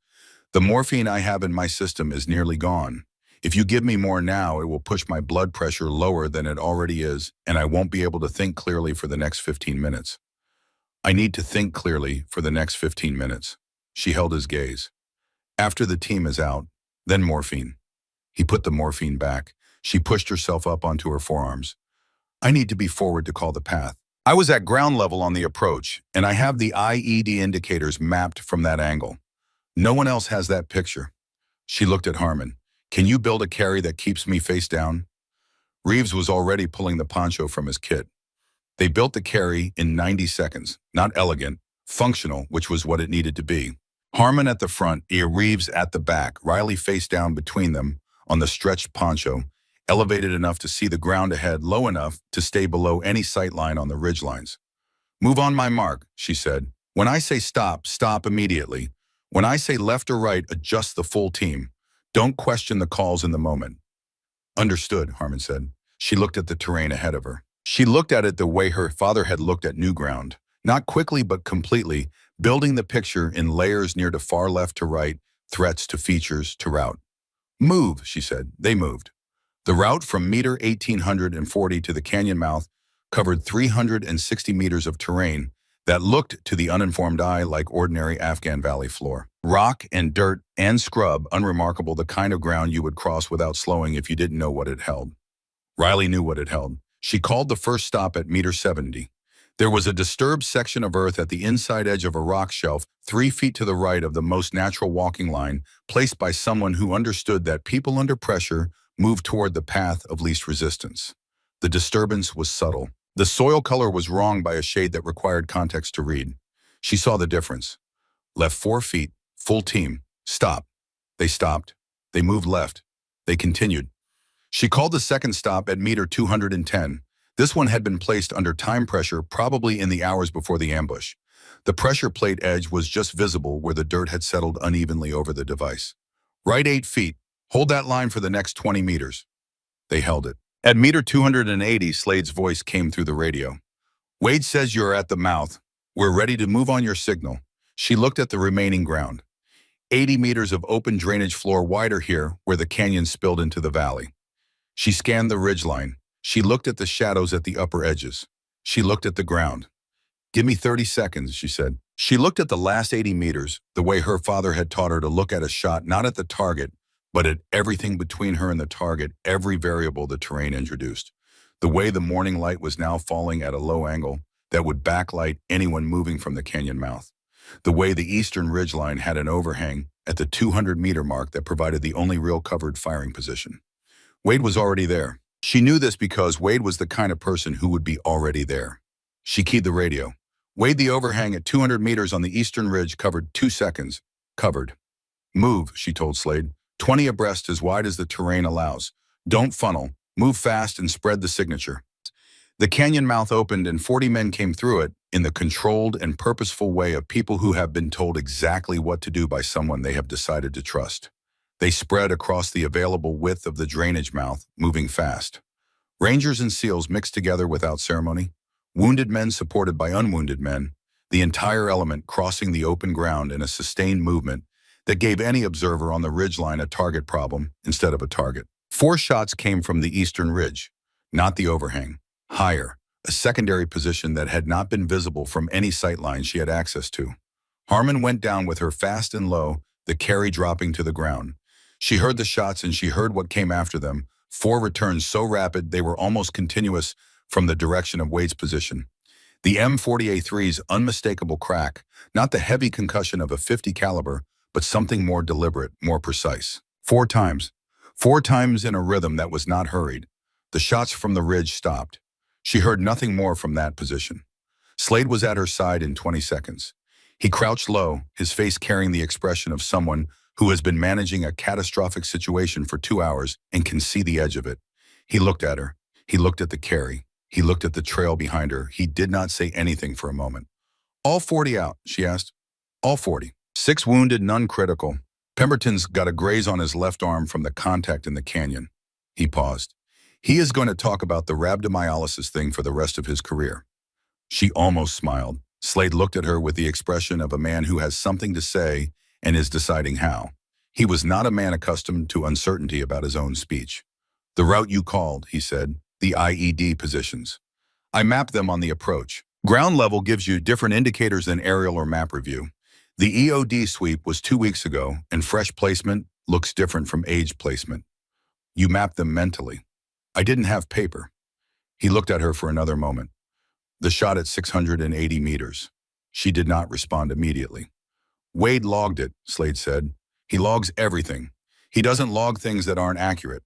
The morphine I have in my system is nearly gone. If you give me more now, it will push my blood pressure lower than it already is, and I won't be able to think clearly for the next 15 minutes. I need to think clearly for the next 15 minutes. She held his gaze. After the team is out, then morphine. He put the morphine back. She pushed herself up onto her forearms. I need to be forward to call the path. I was at ground level on the approach, and I have the IED indicators mapped from that angle. No one else has that picture. She looked at Harmon. Can you build a carry that keeps me face down? Reeves was already pulling the poncho from his kit. They built the carry in 90 seconds. Not elegant, functional, which was what it needed to be. Harmon at the front, Reeves at the back, Riley face down between them on the stretched poncho, elevated enough to see the ground ahead, low enough to stay below any sight line on the ridgelines. Move on my mark, she said. When I say stop, stop immediately. When I say left or right, adjust the full team. Don't question the calls in the moment. Understood, Harmon said. She looked at the terrain ahead of her. She looked at it the way her father had looked at new ground. Not quickly but completely, building the picture in layers near to far left to right, threats to features to route. Move, she said. They moved. The route from meter 1840 to the canyon mouth covered 360 meters of terrain that looked to the uninformed eye like ordinary Afghan valley floor. Rock and dirt and scrub, unremarkable, the kind of ground you would cross without slowing if you didn't know what it held. Riley knew what it held. She called the first stop at meter 70. There was a disturbed section of earth at the inside edge of a rock shelf, 3 feet to the right of the most natural walking line, placed by someone who understood that people under pressure moved toward the path of least resistance. The disturbance was subtle. The soil color was wrong by a shade that required context to read. She saw the difference. Left 4 feet, full team. Stop. They stopped. They moved left. They continued. She called the second stop at meter 210. This one had been placed under time pressure, probably in the hours before the ambush. The pressure plate edge was just visible where the dirt had settled unevenly over the device. Right 8 feet. Hold that line for the next 20 meters. They held it. At meter 280, Slade's voice came through the radio. Wade says you're at the mouth. We're ready to move on your signal. She looked at the remaining ground. 80 meters of open drainage floor wider here where the canyon spilled into the valley. She scanned the ridgeline. She looked at the shadows at the upper edges. She looked at the ground. Give me 30 seconds, she said. She looked at the last 80 meters, the way her father had taught her to look at a shot, not at the target, but at everything between her and the target, every variable the terrain introduced. The way the morning light was now falling at a low angle that would backlight anyone moving from the canyon mouth. The way the eastern ridgeline had an overhang at the 200-meter mark that provided the only real covered firing position. Wade was already there. She knew this because Wade was the kind of person who would be already there. She keyed the radio. Wade, the overhang at 200 meters on the eastern ridge covered 2 seconds. Covered. Move, she told Slade. 20 abreast as wide as the terrain allows. Don't funnel. Move fast and spread the signature. The canyon mouth opened and 40 men came through it in the controlled and purposeful way of people who have been told exactly what to do by someone they have decided to trust. They spread across the available width of the drainage mouth, moving fast. Rangers and SEALs mixed together without ceremony. Wounded men supported by unwounded men. The entire element crossing the open ground in a sustained movement that gave any observer on the ridgeline a target problem instead of a target. 4 shots came from the eastern ridge, not the overhang. Higher, a secondary position that had not been visible from any sight line she had access to. Harmon went down with her fast and low, the carry dropping to the ground. She heard the shots and she heard what came after them, 4 returns so rapid they were almost continuous from the direction of Wade's position. The M40A3's unmistakable crack, not the heavy concussion of a .50 caliber, but something more deliberate, more precise. 4 times. 4 times in a rhythm that was not hurried. The shots from the ridge stopped. She heard nothing more from that position. Slade was at her side in 20 seconds. He crouched low, his face carrying the expression of someone who has been managing a catastrophic situation for 2 hours and can see the edge of it. He looked at her. He looked at the carry. He looked at the trail behind her. He did not say anything for a moment. All 40 out, she asked. All 40. 6 wounded, none critical. Pemberton's got a graze on his left arm from the contact in the canyon. He paused. He is going to talk about the rhabdomyolysis thing for the rest of his career. She almost smiled. Slade looked at her with the expression of a man who has something to say and is deciding how. He was not a man accustomed to uncertainty about his own speech. The route you called, he said, the IED positions. I mapped them on the approach. Ground level gives you different indicators than aerial or map review. The EOD sweep was 2 weeks ago, and fresh placement looks different from age placement. You mapped them mentally. I didn't have paper. He looked at her for another moment. The shot at 680 meters. She did not respond immediately. Wade logged it, Slade said. He logs everything. He doesn't log things that aren't accurate.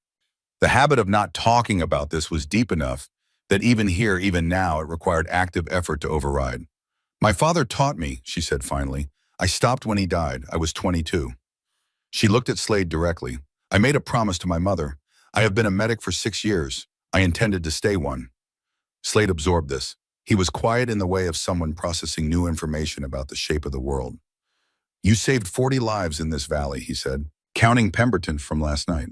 The habit of not talking about this was deep enough that even here, even now, it required active effort to override. My father taught me, she said finally. I stopped when he died. I was 22. She looked at Slade directly. I made a promise to my mother. I have been a medic for 6 years. I intended to stay one. Slade absorbed this. He was quiet in the way of someone processing new information about the shape of the world. You saved 40 lives in this valley, he said, counting Pemberton from last night.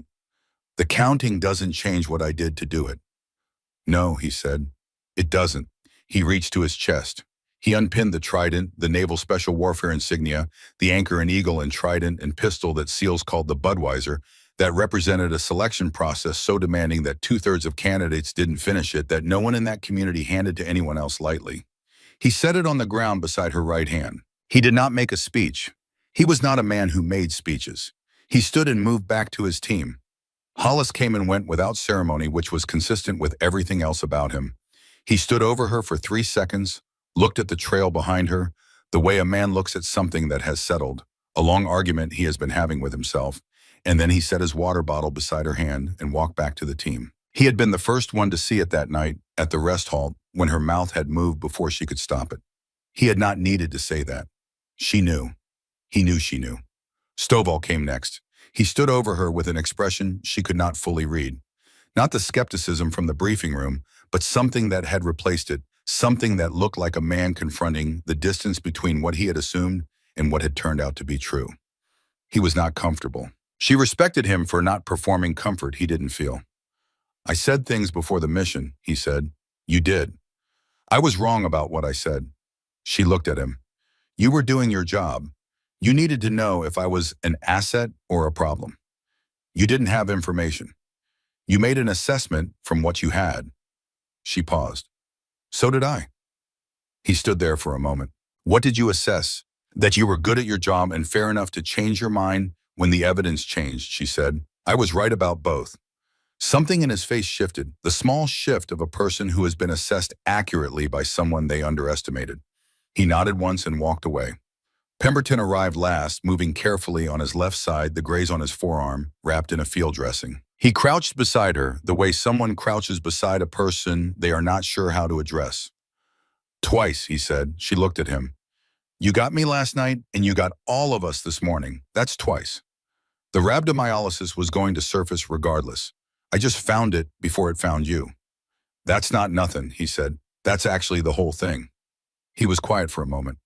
The counting doesn't change what I did to do it. No, he said. It doesn't. He reached to his chest. He unpinned the trident, the Naval Special Warfare insignia, the anchor and eagle and trident and pistol that SEALs called the Budweiser, that represented a selection process so demanding that 2/3 of candidates didn't finish it, that no one in that community handed to anyone else lightly. He set it on the ground beside her right hand. He did not make a speech. He was not a man who made speeches. He stood and moved back to his team. Hollis came and went without ceremony, which was consistent with everything else about him. He stood over her for 3 seconds, looked at the trail behind her, the way a man looks at something that has settled, a long argument he has been having with himself, and then he set his water bottle beside her hand and walked back to the team. He had been the first one to see it that night at the rest halt when her mouth had moved before she could stop it. He had not needed to say that. She knew. He knew she knew. Stovall came next. He stood over her with an expression she could not fully read. Not the skepticism from the briefing room, but something that had replaced it, something that looked like a man confronting the distance between what he had assumed and what had turned out to be true. He was not comfortable. She respected him for not performing comfort he didn't feel. I said things before the mission, he said. You did. I was wrong about what I said. She looked at him. You were doing your job. You needed to know if I was an asset or a problem. You didn't have information. You made an assessment from what you had. She paused. So did I. He stood there for a moment. What did you assess? That you were good at your job and fair enough to change your mind when the evidence changed, she said. I was right about both. Something in his face shifted, the small shift of a person who has been assessed accurately by someone they underestimated. He nodded once and walked away. Pemberton arrived last, moving carefully on his left side, the graze on his forearm, wrapped in a field dressing. He crouched beside her, the way someone crouches beside a person they are not sure how to address. Twice, he said. She looked at him. You got me last night, and you got all of us this morning. That's twice. The rhabdomyolysis was going to surface regardless. I just found it before it found you. That's not nothing, he said. That's actually the whole thing. He was quiet for a moment.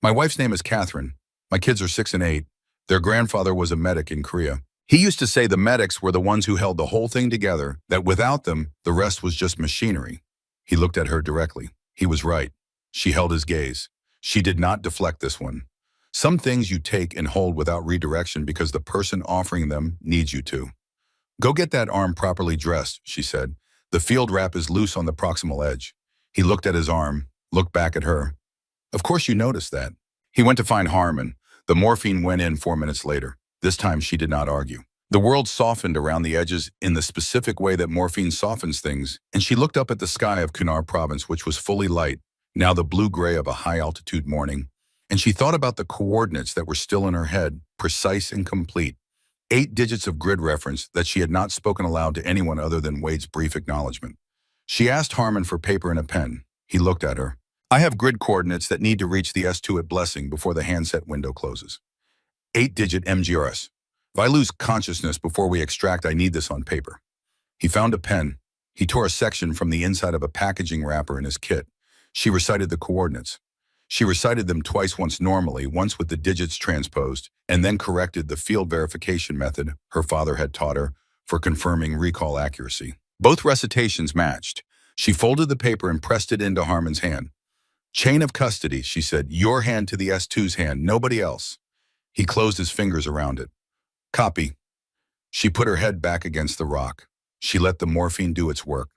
My wife's name is Catherine. My kids are 6 and 8. Their grandfather was a medic in Korea. He used to say the medics were the ones who held the whole thing together, that without them, the rest was just machinery. He looked at her directly. He was right. She held his gaze. She did not deflect this one. Some things you take and hold without redirection because the person offering them needs you to. Go get that arm properly dressed, she said. The field wrap is loose on the proximal edge. He looked at his arm, looked back at her. Of course you noticed that. He went to find Harmon. The morphine went in 4 minutes later. This time she did not argue. The world softened around the edges in the specific way that morphine softens things, and she looked up at the sky of Kunar province, which was fully light, now the blue-gray of a high-altitude morning, and she thought about the coordinates that were still in her head, precise and complete. 8 digits of grid reference that she had not spoken aloud to anyone other than Wade's brief acknowledgement. She asked Harmon for paper and a pen. He looked at her. I have grid coordinates that need to reach the S2 at Blessing before the handset window closes. 8-digit MGRS. If I lose consciousness before we extract, I need this on paper. He found a pen. He tore a section from the inside of a packaging wrapper in his kit. She recited the coordinates. She recited them twice, once normally, once with the digits transposed, and then corrected the field verification method her father had taught her for confirming recall accuracy. Both recitations matched. She folded the paper and pressed it into Harmon's hand. Chain of custody, she said, your hand to the S2's hand, nobody else. He closed his fingers around it. Copy. She put her head back against the rock. She let the morphine do its work.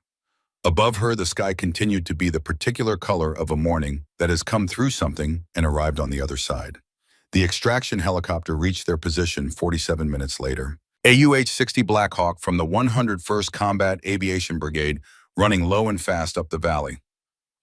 Above her, the sky continued to be the particular color of a morning that has come through something and arrived on the other side. The extraction helicopter reached their position 47 minutes later. A UH-60 Black Hawk from the 101st Combat Aviation Brigade running low and fast up the valley.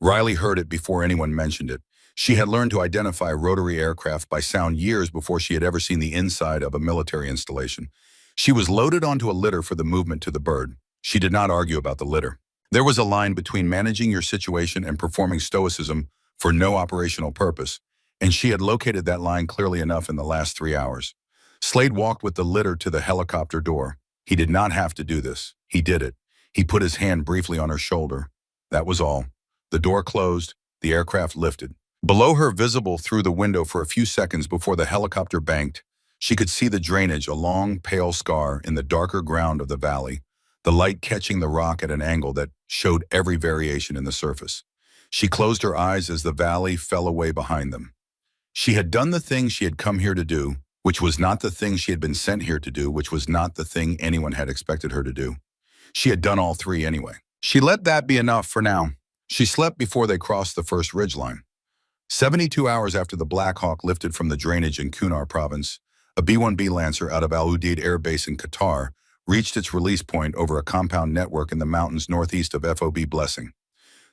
Riley heard it before anyone mentioned it. She had learned to identify rotary aircraft by sound years before she had ever seen the inside of a military installation. She was loaded onto a litter for the movement to the bird. She did not argue about the litter. There was a line between managing your situation and performing stoicism for no operational purpose, and she had located that line clearly enough in the last 3 hours. Slade walked with the litter to the helicopter door. He did not have to do this. He did it. He put his hand briefly on her shoulder. That was all. The door closed. The aircraft lifted. Below her, visible through the window for a few seconds before the helicopter banked, she could see the drainage, a long, pale scar in the darker ground of the valley, the light catching the rock at an angle that showed every variation in the surface. She closed her eyes as the valley fell away behind them. She had done the thing she had come here to do, which was not the thing she had been sent here to do, which was not the thing anyone had expected her to do. She had done all three anyway. She let that be enough for now. She slept before they crossed the first ridgeline. 72 hours after the Black Hawk lifted from the drainage in Kunar province, a B-1B Lancer out of Al Udeid Air Base in Qatar reached its release point over a compound network in the mountains northeast of FOB Blessing.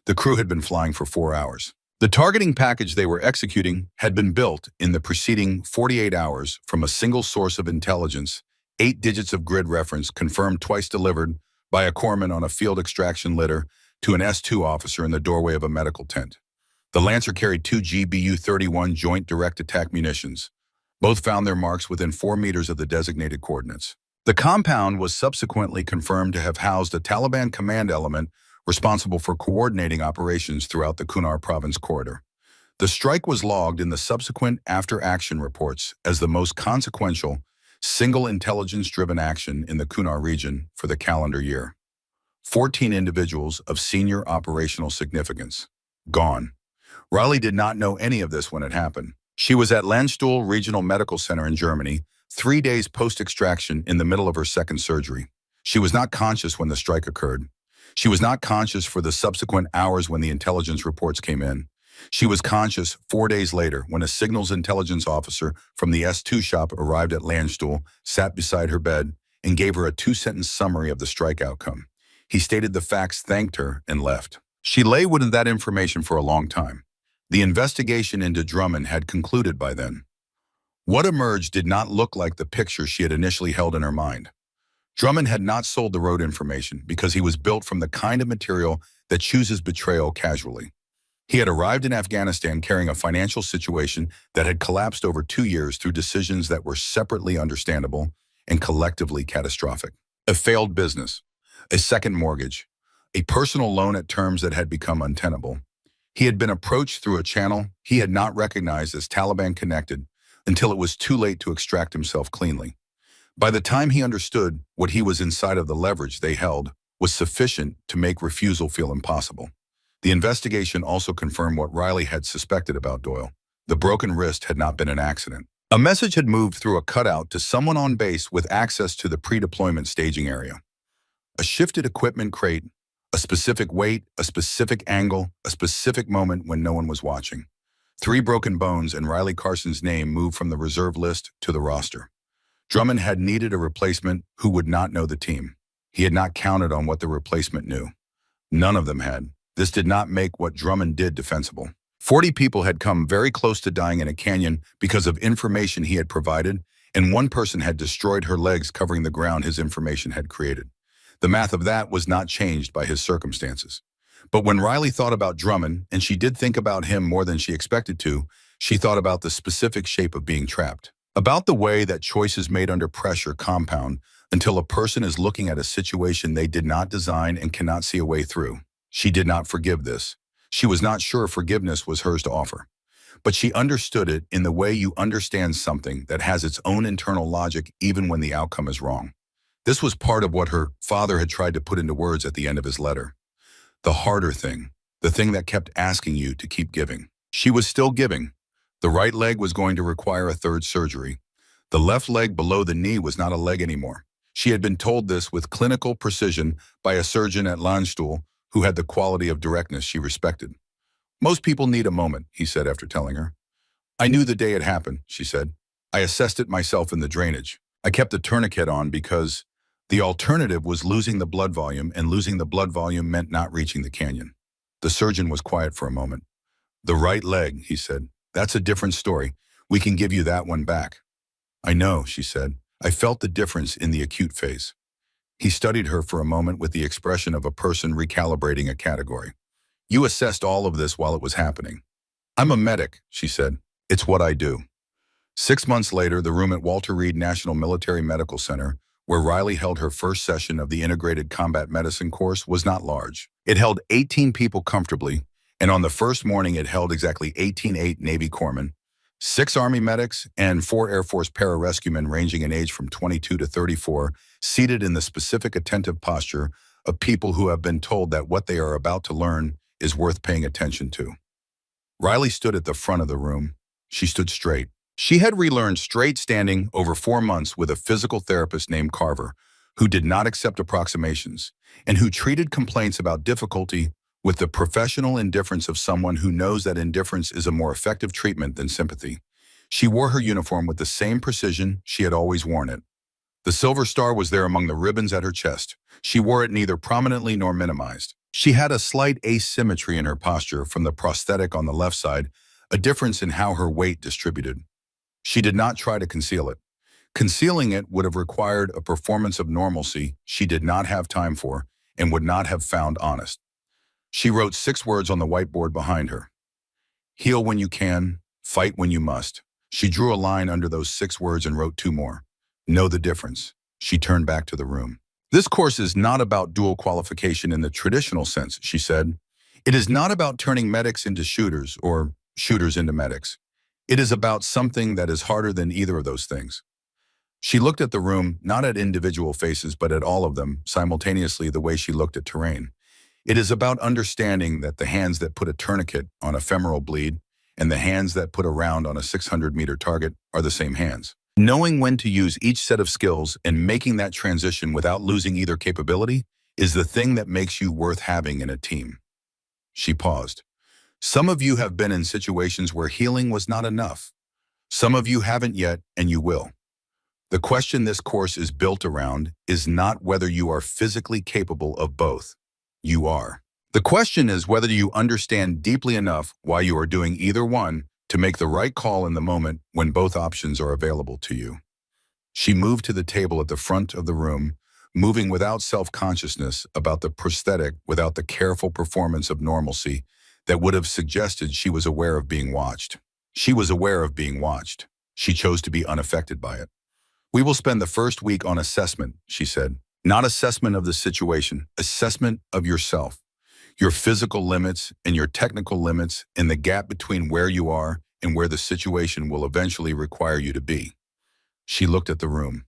The crew had been flying for 4 hours. The targeting package they were executing had been built in the preceding 48 hours from a single source of intelligence, 8 digits of grid reference confirmed twice delivered by a corpsman on a field extraction litter to an S2 officer in the doorway of a medical tent. The Lancer carried 2 GBU-31 joint direct attack munitions. Both found their marks within 4 meters of the designated coordinates. The compound was subsequently confirmed to have housed a Taliban command element responsible for coordinating operations throughout the Kunar province corridor. The strike was logged in the subsequent after-action reports as the most consequential single intelligence-driven action in the Kunar region for the calendar year. 14 individuals of senior operational significance. Gone. Riley did not know any of this when it happened. She was at Landstuhl Regional Medical Center in Germany, 3 days post-extraction in the middle of her second surgery. She was not conscious when the strike occurred. She was not conscious for the subsequent hours when the intelligence reports came in. She was conscious 4 days later when a signals intelligence officer from the S2 shop arrived at Landstuhl, sat beside her bed, and gave her a 2-sentence summary of the strike outcome. He stated the facts, thanked her, and left. She lay with that information for a long time. The investigation into Drummond had concluded by then. What emerged did not look like the picture she had initially held in her mind. Drummond had not sold the road information because he was built from the kind of material that chooses betrayal casually. He had arrived in Afghanistan carrying a financial situation that had collapsed over 2 years through decisions that were separately understandable and collectively catastrophic. A failed business, a second mortgage, a personal loan at terms that had become untenable. He had been approached through a channel he had not recognized as Taliban connected until it was too late to extract himself cleanly. By the time he understood what he was inside of the leverage they held was sufficient to make refusal feel impossible. The investigation also confirmed what Riley had suspected about Doyle. The broken wrist had not been an accident. A message had moved through a cutout to someone on base with access to the pre-deployment staging area. A shifted equipment crate, a specific weight, a specific angle, a specific moment when no one was watching. 3 broken bones and Riley Carson's name moved from the reserve list to the roster. Drummond had needed a replacement who would not know the team. He had not counted on what the replacement knew. None of them had. This did not make what Drummond did defensible. 40 people had come very close to dying in a canyon because of information he had provided, and 1 person had destroyed her legs covering the ground his information had created. The math of that was not changed by his circumstances. But when Riley thought about Drummond, and she did think about him more than she expected to, she thought about the specific shape of being trapped. About the way that choices made under pressure compound until a person is looking at a situation they did not design and cannot see a way through. She did not forgive this. She was not sure forgiveness was hers to offer. But she understood it in the way you understand something that has its own internal logic even when the outcome is wrong. This was part of what her father had tried to put into words at the end of his letter. The harder thing, the thing that kept asking you to keep giving. She was still giving. The right leg was going to require a 3rd surgery. The left leg below the knee was not a leg anymore. She had been told this with clinical precision by a surgeon at Landstuhl who had the quality of directness she respected. Most people need a moment, he said after telling her. I knew the day it happened, she said. I assessed it myself in the drainage. I kept the tourniquet on because the alternative was losing the blood volume, and losing the blood volume meant not reaching the canyon. The surgeon was quiet for a moment. The right leg, he said. That's a different story. We can give you that one back. I know, she said. I felt the difference in the acute phase. He studied her for a moment with the expression of a person recalibrating a category. You assessed all of this while it was happening. I'm a medic, she said. It's what I do. 6 months later, the room at Walter Reed National Military Medical Center, where Riley held her first session of the Integrated Combat Medicine course, was not large. It held 18 people comfortably, and on the first morning it held exactly 18 Navy corpsmen, 6 Army medics, and 4 Air Force pararescuemen ranging in age from 22 to 34, seated in the specific attentive posture of people who have been told that what they are about to learn is worth paying attention to. Riley stood at the front of the room. She stood straight. She had relearned straight standing over 4 months with a physical therapist named Carver, who did not accept approximations, and who treated complaints about difficulty with the professional indifference of someone who knows that indifference is a more effective treatment than sympathy. She wore her uniform with the same precision she had always worn it. The silver star was there among the ribbons at her chest. She wore it neither prominently nor minimized. She had a slight asymmetry in her posture from the prosthetic on the left side, a difference in how her weight distributed. She did not try to conceal it. Concealing it would have required a performance of normalcy she did not have time for and would not have found honest. She wrote 6 words on the whiteboard behind her. Heal when you can, fight when you must. She drew a line under those 6 words and wrote 2 more. Know the difference. She turned back to the room. This course is not about dual qualification in the traditional sense, she said. It is not about turning medics into shooters or shooters into medics. It is about something that is harder than either of those things. She looked at the room, not at individual faces, but at all of them, simultaneously the way she looked at terrain. It is about understanding that the hands that put a tourniquet on a femoral bleed and the hands that put a round on a 600-meter target are the same hands. Knowing when to use each set of skills and making that transition without losing either capability is the thing that makes you worth having in a team. She paused. Some of you have been in situations where healing was not enough. Some of you haven't yet, and you will. The question this course is built around is not whether you are physically capable of both. You are. The question is whether you understand deeply enough why you are doing either one to make the right call in the moment when both options are available to you. She moved to the table at the front of the room, moving without self-consciousness about the prosthetic, without the careful performance of normalcy that would have suggested she was aware of being watched. She was aware of being watched. She chose to be unaffected by it. We will spend the first week on assessment, she said. Not assessment of the situation, assessment of yourself, your physical limits and your technical limits, and the gap between where you are and where the situation will eventually require you to be. She looked at the room.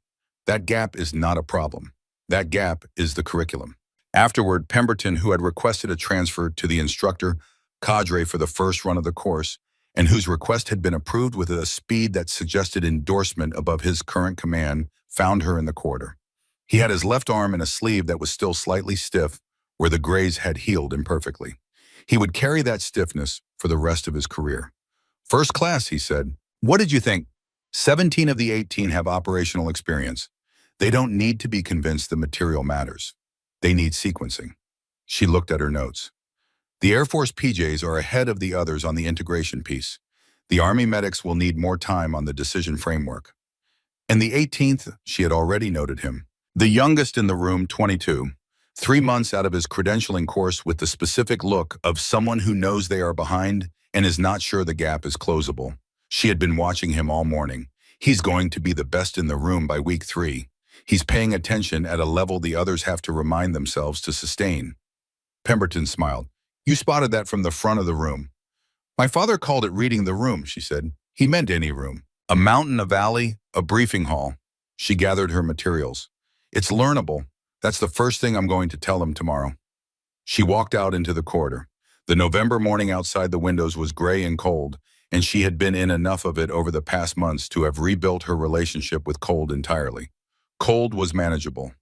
That gap is not a problem. That gap is the curriculum. Afterward, Pemberton, who had requested a transfer to the instructor cadre for the first run of the course, and whose request had been approved with a speed that suggested endorsement above his current command, found her in the corridor. He had his left arm in a sleeve that was still slightly stiff, where the graze had healed imperfectly. He would carry that stiffness for the rest of his career. First class, he said. What did you think? 17 of the 18 have operational experience. They don't need to be convinced the material matters. They need sequencing. She looked at her notes. The Air Force PJs are ahead of the others on the integration piece. The Army medics will need more time on the decision framework. And the 18th, she had already noted him. The youngest in the room, 22, 3 months out of his credentialing course with the specific look of someone who knows they are behind and is not sure the gap is closable. She had been watching him all morning. He's going to be the best in the room by week 3. He's paying attention at a level the others have to remind themselves to sustain. Pemberton smiled. You spotted that from the front of the room. My father called it reading the room, she said. He meant any room. A mountain, a valley, a briefing hall. She gathered her materials. It's learnable. That's the first thing I'm going to tell him tomorrow. She walked out into the corridor. The November morning outside the windows was gray and cold, and she had been in enough of it over the past months to have rebuilt her relationship with cold entirely. Cold was manageable.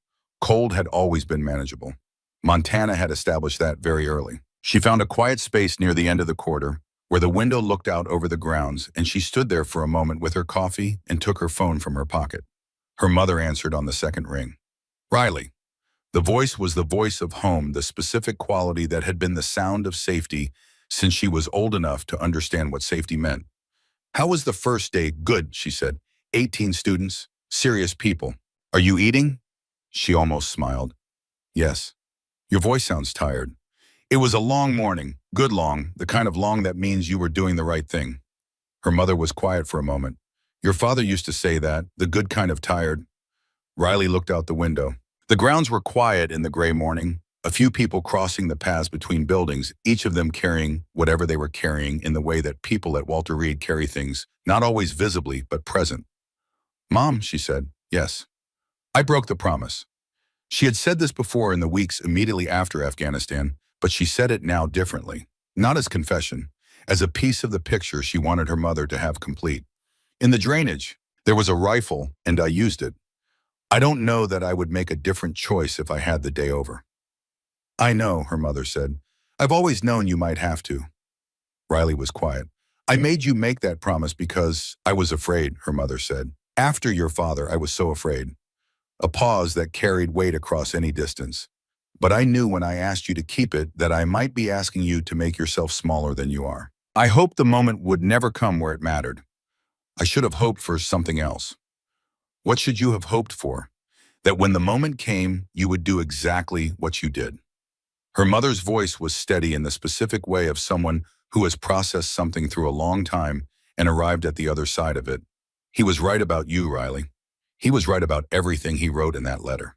Cold had always been manageable. Montana had established that very early. She found a quiet space near the end of the corridor, where the window looked out over the grounds, and she stood there for a moment with her coffee and took her phone from her pocket. Her mother answered on the second ring. Riley. The voice was the voice of home, the specific quality that had been the sound of safety since she was old enough to understand what safety meant. How was the first day? Good, she said. 18 students, serious people. Are you eating? She almost smiled. Yes. Your voice sounds tired. It was a long morning, good long, the kind of long that means you were doing the right thing. Her mother was quiet for a moment. Your father used to say that, the good kind of tired. Riley looked out the window. The grounds were quiet in the gray morning, a few people crossing the paths between buildings, each of them carrying whatever they were carrying in the way that people at Walter Reed carry things, not always visibly, but present. Mom, she said, yes. I broke the promise. She had said this before in the weeks immediately after Afghanistan, but she said it now differently, not as confession, as a piece of the picture she wanted her mother to have complete. In the drainage, there was a rifle, and I used it. I don't know that I would make a different choice if I had the day over. I know, her mother said. I've always known you might have to. Riley was quiet. I made you make that promise because I was afraid, her mother said. After your father, I was so afraid. a pause that carried weight across any distance. But I knew when I asked you to keep it that I might be asking you to make yourself smaller than you are. I hoped the moment would never come where it mattered. I should have hoped for something else. What should you have hoped for? That when the moment came, you would do exactly what you did. Her mother's voice was steady in the specific way of someone who has processed something through a long time and arrived at the other side of it. He was right about you, Riley. He was right about everything he wrote in that letter.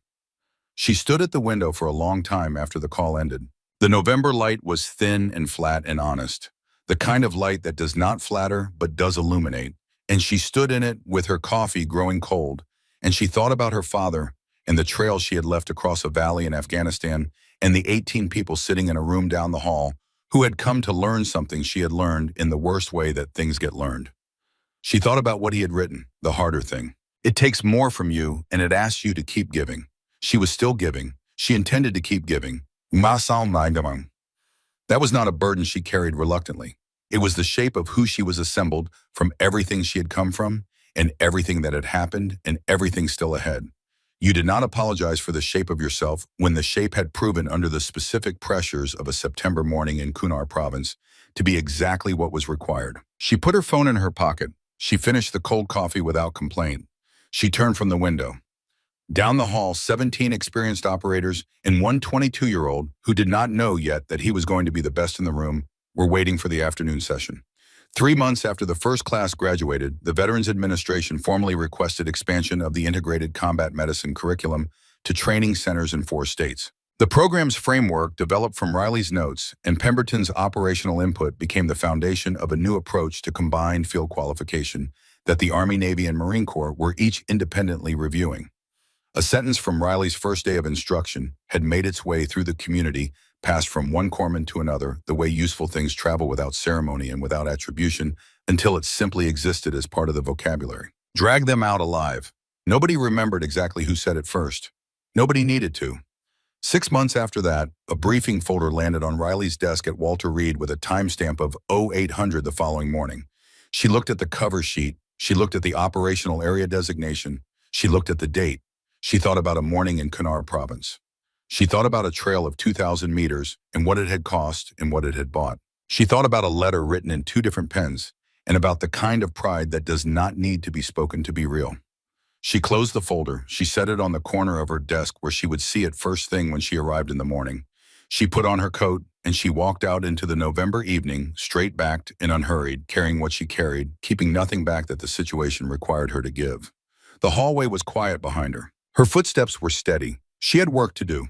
She stood at the window for a long time after the call ended. The November light was thin and flat and honest, the kind of light that does not flatter but does illuminate, and she stood in it with her coffee growing cold, and she thought about her father and the trail she had left across a valley in Afghanistan and the 18 people sitting in a room down the hall who had come to learn something she had learned in the worst way that things get learned. She thought about what he had written, the harder thing. It takes more from you, and it asks you to keep giving. She was still giving. She intended to keep giving. That was not a burden she carried reluctantly. It was the shape of who she was assembled from everything she had come from and everything that had happened and everything still ahead. You did not apologize for the shape of yourself when the shape had proven under the specific pressures of a September morning in Kunar province to be exactly what was required. She put her phone in her pocket. She finished the cold coffee without complaint. She turned from the window. Down the hall, 17 experienced operators and one 22-year-old who did not know yet that he was going to be the best in the room were waiting for the afternoon session. 3 months after the first class graduated, the Veterans Administration formally requested expansion of the integrated combat medicine curriculum to training centers in 4 states. The program's framework, developed from Riley's notes and Pemberton's operational input, became the foundation of a new approach to combined field qualification that the Army, Navy, and Marine Corps were each independently reviewing. A sentence from Riley's first day of instruction had made its way through the community, passed from one corpsman to another, the way useful things travel without ceremony and without attribution, until it simply existed as part of the vocabulary. Drag them out alive. Nobody remembered exactly who said it first. Nobody needed to. 6 months after that, a briefing folder landed on Riley's desk at Walter Reed with a timestamp of 0800 the following morning. She looked at the cover sheet. She looked at the operational area designation. She looked at the date. She thought about a morning in Kunar province. She thought about a trail of 2,000 meters and what it had cost and what it had bought. She thought about a letter written in 2 different pens and about the kind of pride that does not need to be spoken to be real. She closed the folder. She set it on the corner of her desk where she would see it first thing when she arrived in the morning. She put on her coat and she walked out into the November evening, straight-backed and unhurried, carrying what she carried, keeping nothing back that the situation required her to give. The hallway was quiet behind her. Her footsteps were steady. She had work to do.